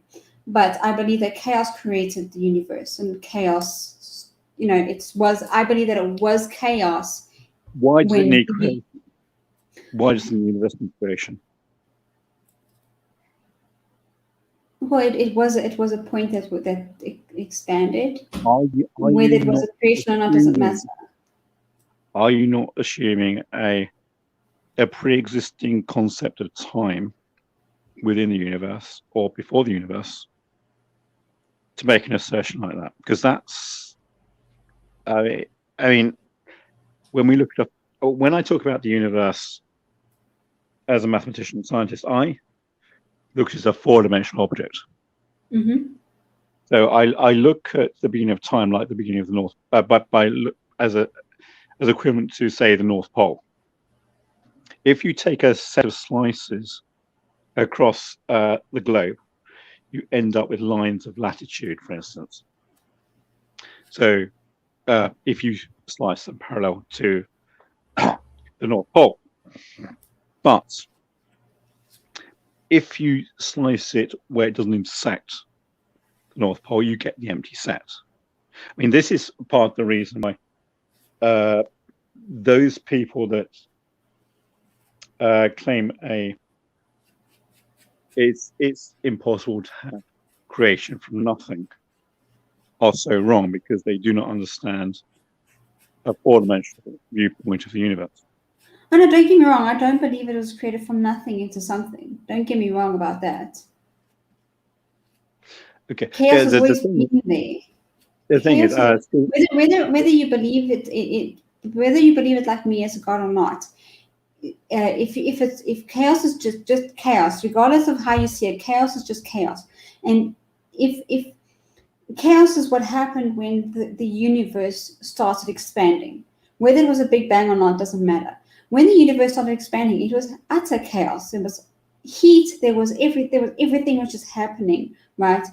But I believe that chaos created the universe, and chaos, I believe that it was chaos. Why does it need creation? Why does the universe need creation? Well, it was a point that it expanded. Whether it was a creation or not doesn't matter. Are you not assuming a pre-existing concept of time within the universe or before the universe to make an assertion like that? Because that's, I mean, when I talk about the universe as a mathematician and scientist, I look at it as a four-dimensional object. Mm-hmm. So I look at the beginning of time like the beginning of the North, as equivalent to, say, the North Pole. If you take a set of slices across the globe, you end up with lines of latitude, for instance. So if you slice them parallel to the North Pole, but if you slice it where it doesn't intersect the North Pole, you get the empty set. I mean, this is part of the reason why those people that claim it's impossible to have creation from nothing are so wrong, because they do not understand a four-dimensional viewpoint of the universe. Oh, no, don't get me wrong. I don't believe it was created from nothing into something. Don't get me wrong about that. Okay. Chaos has always been there. The thing is, whether you believe whether you believe it like me as a god or not, if chaos is just chaos, regardless of how you see it, chaos is just chaos. And if chaos is what happened when the universe started expanding, whether it was a big bang or not doesn't matter. When the universe started expanding, it was utter chaos. There was heat. There was everything was just happening, right?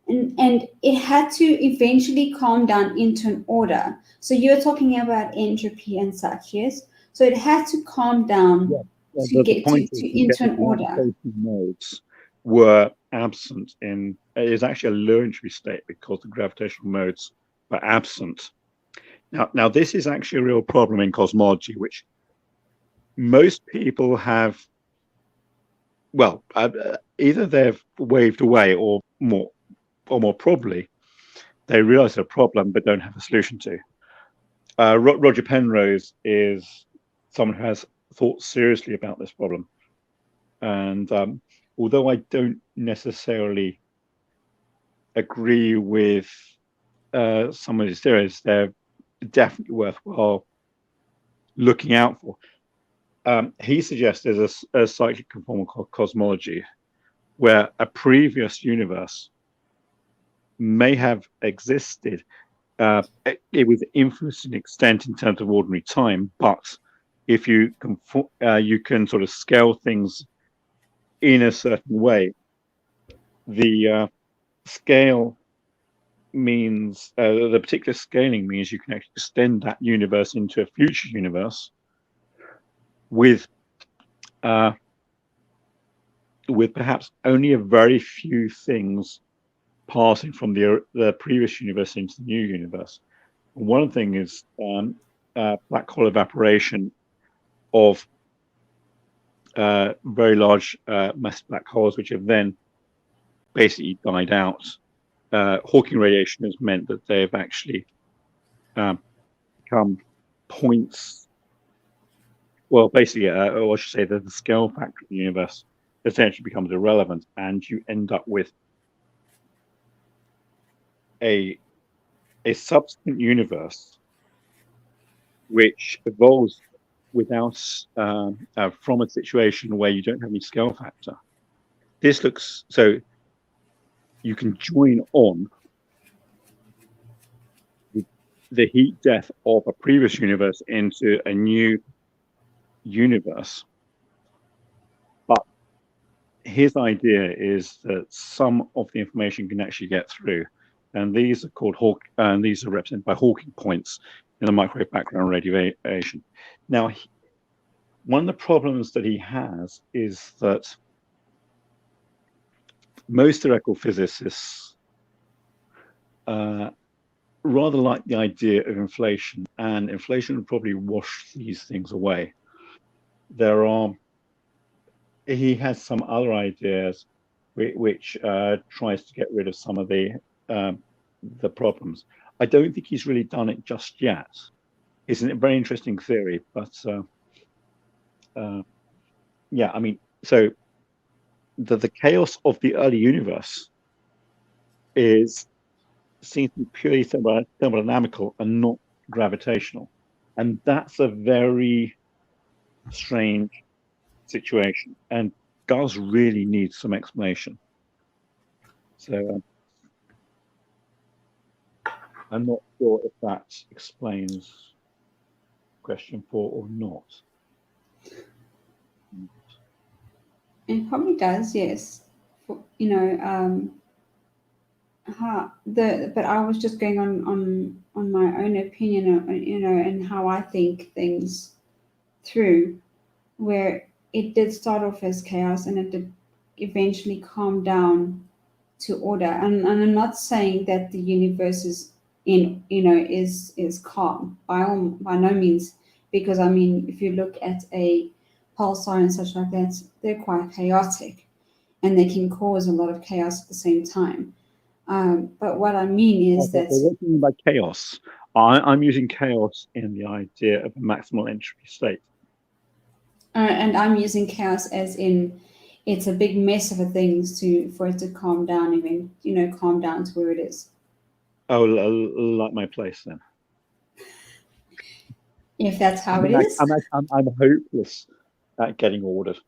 And it had to eventually calm down into an order. So you're talking about entropy and such, yes? So it had to calm down to get into an order. Modes were absent in. It is actually a low entropy state because the gravitational modes were absent. Now this is actually a real problem in cosmology, which most people have. Well, either they've waved away, or more probably, they realize a problem but don't have a solution to. Roger Penrose is someone who has thought seriously about this problem. And although I don't necessarily agree with some of his theories, they're definitely worthwhile looking out for. He suggests there's a cyclic conformal cosmology where a previous universe may have existed. It was infinite in extent in terms of ordinary time, but if you can sort of scale things in a certain way, the scale means the particular scaling means you can actually extend that universe into a future universe with perhaps only a very few things passing from the previous universe into the new universe. One thing is black hole evaporation of very large massive black holes, which have then basically died out. Hawking radiation has meant that they've actually become points. Well, basically, or I should say that the scale factor of the universe essentially becomes irrelevant, and you end up with a subsequent universe which evolves without from a situation where you don't have any scale factor. This looks so you can join on the heat death of a previous universe into a new universe. But his idea is that some of the information can actually get through, and these are called these are represented by Hawking points in the microwave background radiation. Now, one of the problems that he has is that most theoretical physicists rather like the idea of inflation, and inflation would probably wash these things away. He has some other ideas which tries to get rid of some of the problems. I don't think he's really done it just yet. It's a very interesting theory, but yeah, I mean, so the chaos of the early universe seems to be purely thermodynamical and not gravitational, and that's a very strange situation and does really need some explanation. So I'm not sure if that explains question 4 or not. It probably does, yes. You know, but I was just going on my own opinion, you know, and how I think things through, where it did start off as chaos and it did eventually calm down to order. And I'm not saying that the universe is is calm by no means, because I mean, if you look at a pulsar and such like that, they're quite chaotic and they can cause a lot of chaos at the same time. But what I mean is that what do you mean by chaos? I'm using chaos in the idea of a maximal entropy state. And I'm using chaos as in it's a big mess of a things for it to calm down, even calm down to where it is. Oh, like my place then. If that's how it is. I'm hopeless at getting ordered.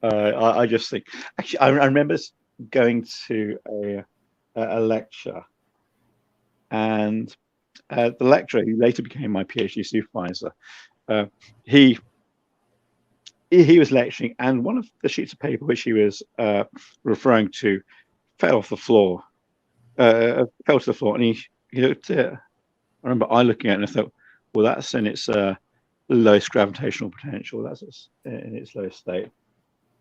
I just think. Actually, I remember going to a lecture, and the lecturer, who later became my PhD supervisor, he was lecturing, and one of the sheets of paper which he was referring to fell to the floor, and he looked at it. I remember looking at it and I thought, well, that's in its lowest gravitational potential. That's in its lowest state.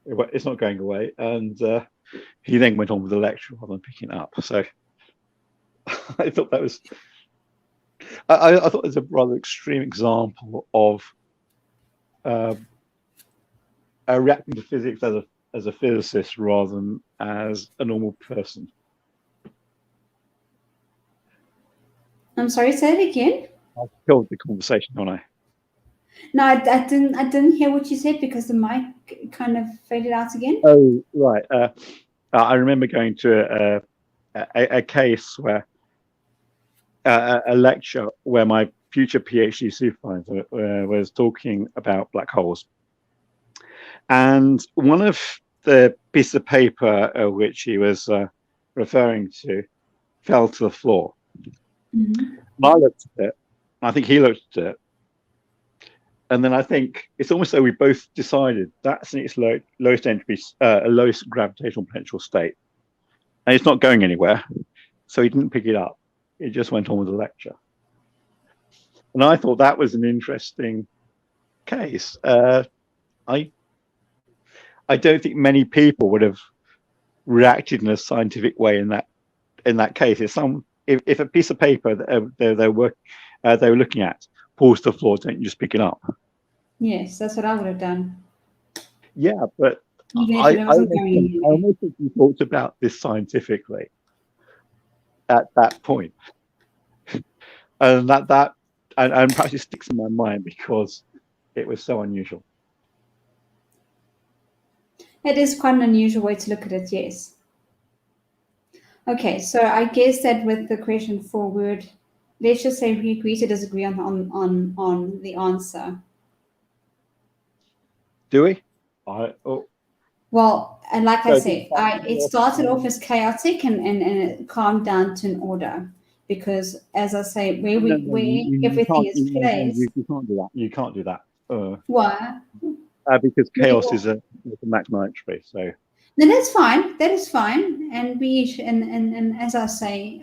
It's not going away. And he then went on with the lecture rather than picking it up. So I thought that was, I thought it was a rather extreme example of reacting to physics as a physicist rather than as a normal person. I'm sorry, say it again. I killed the conversation, don't I? No, I didn't hear what you said because the mic kind of faded out again. Oh, right. I remember going to a case where a lecture where my future PhD supervisor was talking about black holes, and one of the pieces of paper which he was referring to fell to the floor. Mm-hmm. I looked at it. I think he looked at it. And then I think it's almost though we both decided that's in its lowest entropy, lowest gravitational potential state. And it's not going anywhere. So he didn't pick it up. It just went on with the lecture. And I thought that was an interesting case. I don't think many people would have reacted in a scientific way in that case. If a piece of paper they were looking at falls to the floor, don't you just pick it up? Yes, that's what I would have done. Yeah, but Even if I it wasn't going anywhere. almost think you talked about this scientifically at that point, and and perhaps it sticks in my mind because it was so unusual. It is quite an unusual way to look at it, yes. Okay, so I guess that with the question 4 word, let's just say we agree to disagree on the answer. Do we? Well, and like I said, it started off as as chaotic and it calmed down to an order. Because as I say, where everything is placed. You can't do that. You can't do that. Why? Because chaos is a maximal entropy. So no, that's fine. That is fine. And and as I say,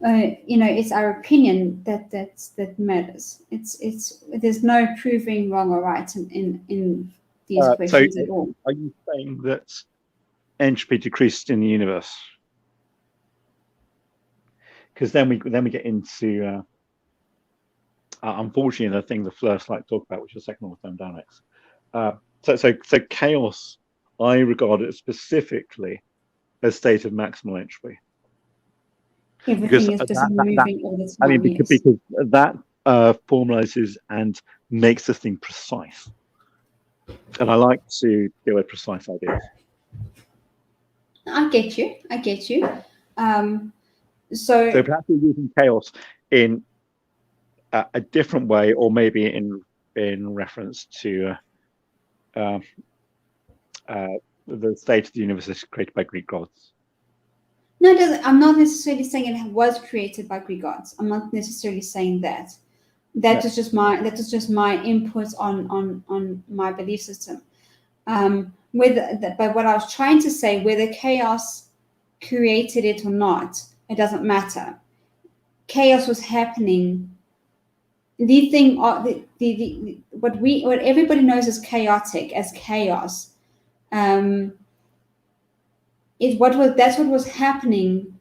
it's our opinion that matters. It's there's no proving wrong or right in these questions at all. Are you saying that entropy decreased in the universe? Because then we get into unfortunately the thing the first like talk about, which is second order thermodynamics. So chaos, I regard it specifically as state of maximal entropy. Everything is just moving all the time. I mean, because that formalizes and makes the thing precise. And I like to deal with precise ideas. I get you. So perhaps we're using chaos in a different way, or maybe in reference to the state of the universe is created by Greek gods. No, I'm not necessarily saying it was created by Greek gods. I'm not necessarily saying that. That is just my input on my belief system. But what I was trying to say, whether chaos created it or not, it doesn't matter. Chaos was happening. The thing, what everybody knows as chaotic, as chaos, that's what was happening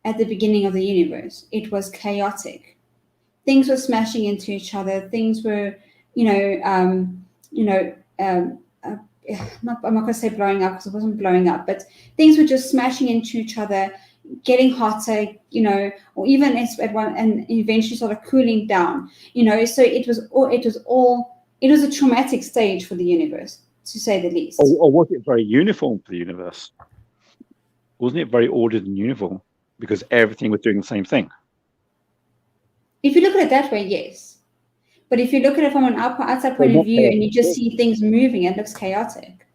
at the beginning of the universe. It was chaotic. Things were smashing into each other. Things were, I'm not going to say blowing up because it wasn't blowing up, but things were just smashing into each other, getting hotter, or even at one, and eventually sort of cooling down, So it was a traumatic stage for the universe, to say the least. Or was it very uniform for the universe? Wasn't it very ordered and uniform because everything was doing the same thing? If you look at it that way, yes. But if you look at it from an outside point of view and you just see things moving, it looks chaotic.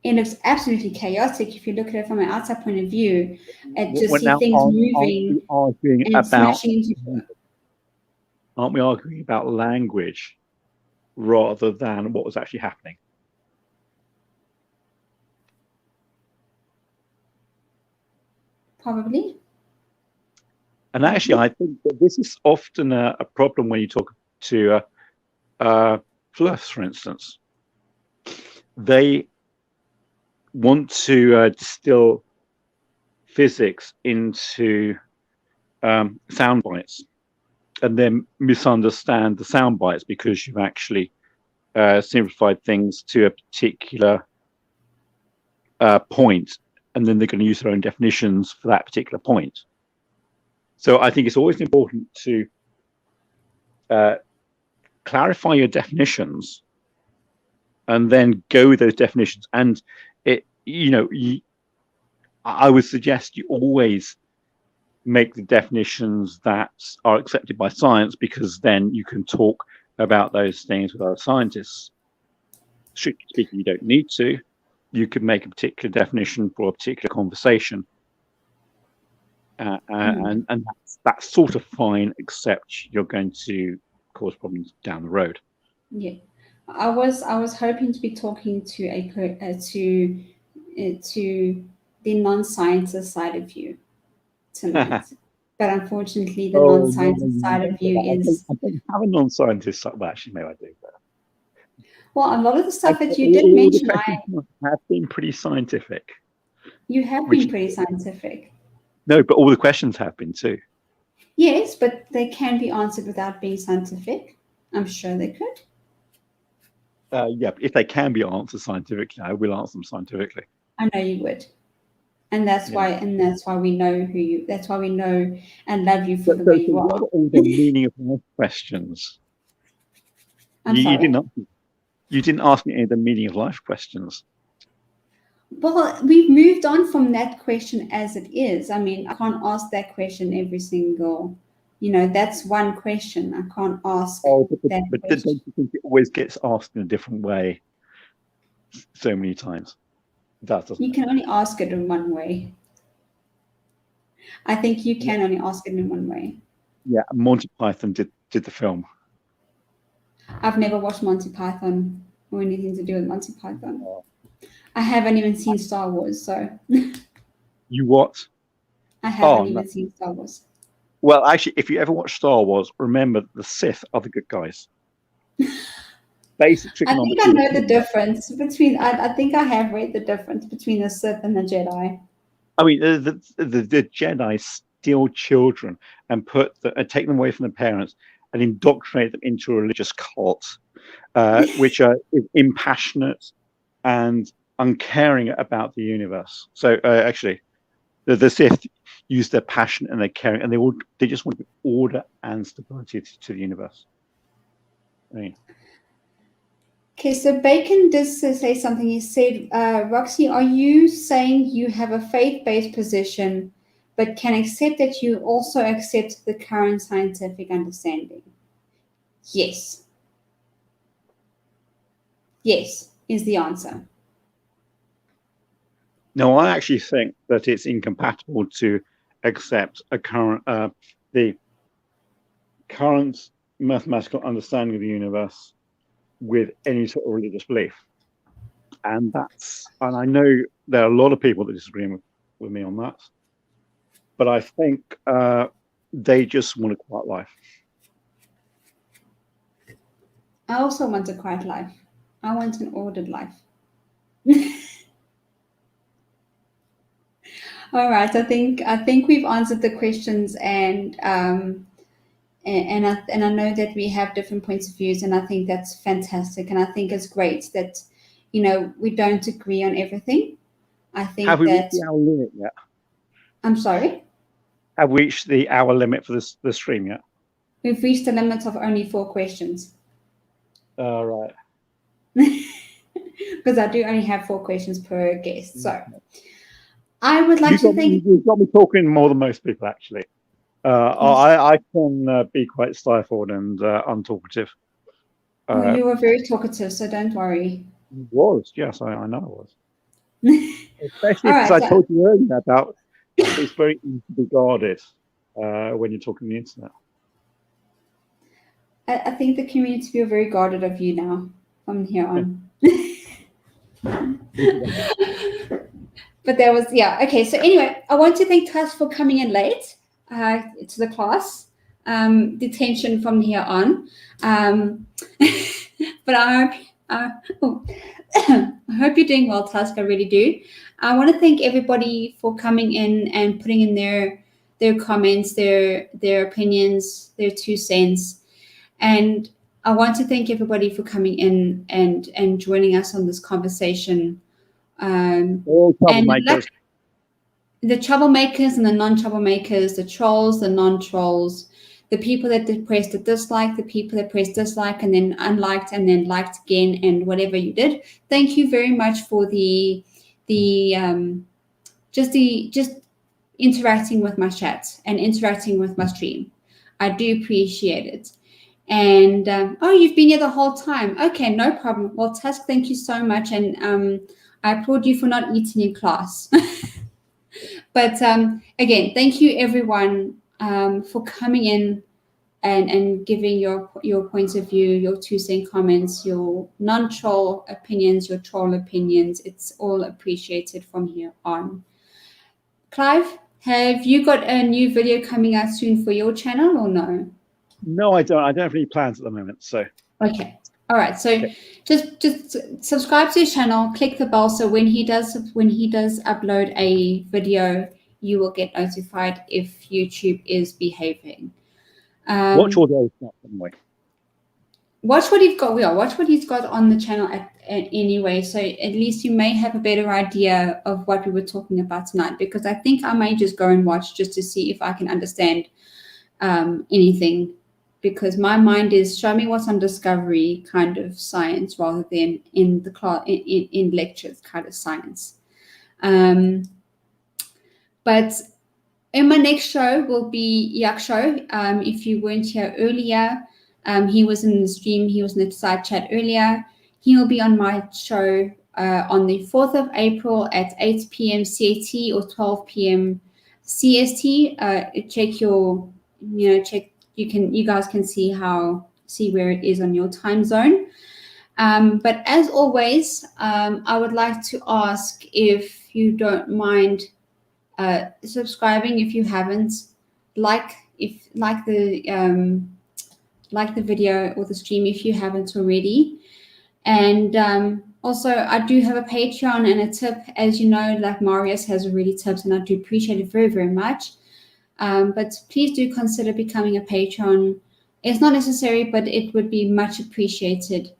It looks absolutely chaotic if you look at it from an outside point of view and just see things moving and smashing into each other. Aren't we arguing about language rather than what was actually happening? Probably. And actually, I think that this is often a problem when you talk to philosophists, for instance. They want to distill physics into sound bites, and then misunderstand the sound bites because you've actually simplified things to a particular point, and then they're going to use their own definitions for that particular point. So I think it's always important to clarify your definitions and then go with those definitions. And I would suggest you always make the definitions that are accepted by science, because then you can talk about those things with other scientists. Strictly speaking, you don't need to. You could make a particular definition for a particular conversation. And that's sort of fine, except you're going to cause problems down the road. Yeah, I was hoping to be talking to the non-scientist side of you tonight, but unfortunately, the non-scientist side of you is. I don't have a non-scientist side. Well, actually, maybe I do. But... Well, a lot of the stuff that you did mention, I have been pretty scientific. You have been pretty scientific. No, but all the questions have been too. Yes, but they can be answered without being scientific. I'm sure they could. Yeah, if they can be answered scientifically, I will answer them scientifically. I know you would. And that's why we know who you. That's why we know and love you for the way you are. What are all the meaning of life questions? You didn't ask me any of the meaning of life questions. Well, we've moved on from that question as it is. I mean, I can't ask that question every single. That's one question. I can't ask. But don't you think it always gets asked in a different way so many times? You can only ask it in one way. I think you can only ask it in one way. Yeah, Monty Python did the film. I've never watched Monty Python or anything to do with Monty Python. I haven't even seen Star Wars, so. You what? I haven't even seen Star Wars. Well, actually, if you ever watch Star Wars, remember the Sith are the good guys. Basic trigonometry. I think I know the difference between. I think I have read the difference between the Sith and the Jedi. I mean, the Jedi steal children and take them away from their parents and indoctrinate them into a religious cult, which is impassionate and uncaring about the universe. So actually, the Sith use their passion and their caring, and they just want order and stability to the universe. I mean. Okay, so Bacon did say something. He said, Roxy, are you saying you have a faith-based position, but can accept that you also accept the current scientific understanding? Yes. Yes, is the answer. No, I actually think that it's incompatible to accept the current mathematical understanding of the universe with any sort of religious belief. And I know there are a lot of people that disagree with me on that. But I think they just want a quiet life. I also want a quiet life. I want an ordered life. All right, I think we've answered the questions, and I know that we have different points of views, and I think that's fantastic, and I think it's great that we don't agree on everything. I think have we reached the hour limit yet? I'm sorry. Have we reached the hour limit for the stream yet? We've reached the limit of only 4 questions. Right. Because I do only have 4 questions per guest, so. I would like to thank. You've got me talking more than most people, actually. I can be quite stifled and untalkative. You were very talkative, so don't worry. I was, yes, I know I was. Especially because I told you earlier about it's very easy to be guarded when you're talking on the internet. I think the community feel very guarded of you now from here on. But there was, okay. So anyway, I want to thank Tuss for coming in late to the class. Detention from here on. But I hope you're doing well, Tusk. I really do. I want to thank everybody for coming in and putting in their comments, their opinions, their 2 cents. And I want to thank everybody for coming in and joining us on this conversation. All troublemakers. And the troublemakers and the non-troublemakers, the trolls, the non-trolls, the people that pressed the dislike, the people that pressed dislike and then unliked and then liked again, and whatever you did. Thank you very much for just interacting with my chat and interacting with my stream. I do appreciate it. And you've been here the whole time. Okay, no problem. Well, Tusk, thank you so much, and I applaud you for not eating in class. But again, thank you everyone for coming in and giving your points of view, your 2 cent comments, your non-troll opinions, your troll opinions. It's all appreciated from here on. Clive, have you got a new video coming out soon for your channel or no? No, I don't. I don't have any plans at the moment. So okay. All right. So just subscribe to his channel, click the bell, so when he does upload a video, you will get notified if YouTube is behaving. Watch all those stuff anyway. watch what he's got. Watch what he's got on the channel anyway. So at least you may have a better idea of what we were talking about tonight. Because I think I may just go and watch just to see if I can understand anything. Because my mind is show me what's on Discovery kind of science rather than in the class in lectures kind of science. But in my next show will be Yaksho. If you weren't here earlier, he was in the stream. He was in the side chat earlier. He will be on my show on the 4th of April at 8 p.m. CAT or 12 p.m. CST. Check your, check. You guys can see where it is on your time zone. But as always, I would like to ask if you don't mind subscribing if you haven't, like the video or the stream if you haven't already. And also, I do have a Patreon and a tip, as you know, like Marius has already tipped, and I do appreciate it very, very much. But please do consider becoming a patron. It's not necessary, but it would be much appreciated.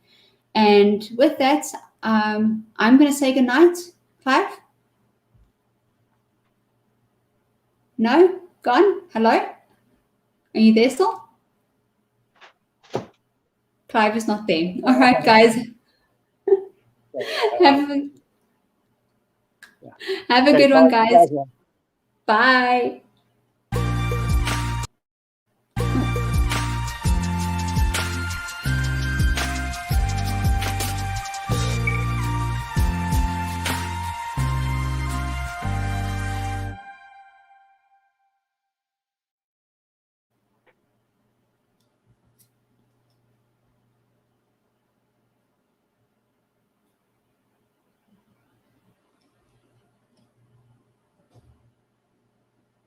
And with that, I'm going to say goodnight. Clive? No? Gone? Hello? Are you there still? Clive is not there. All right, guys. Have a good one, guys. Bye.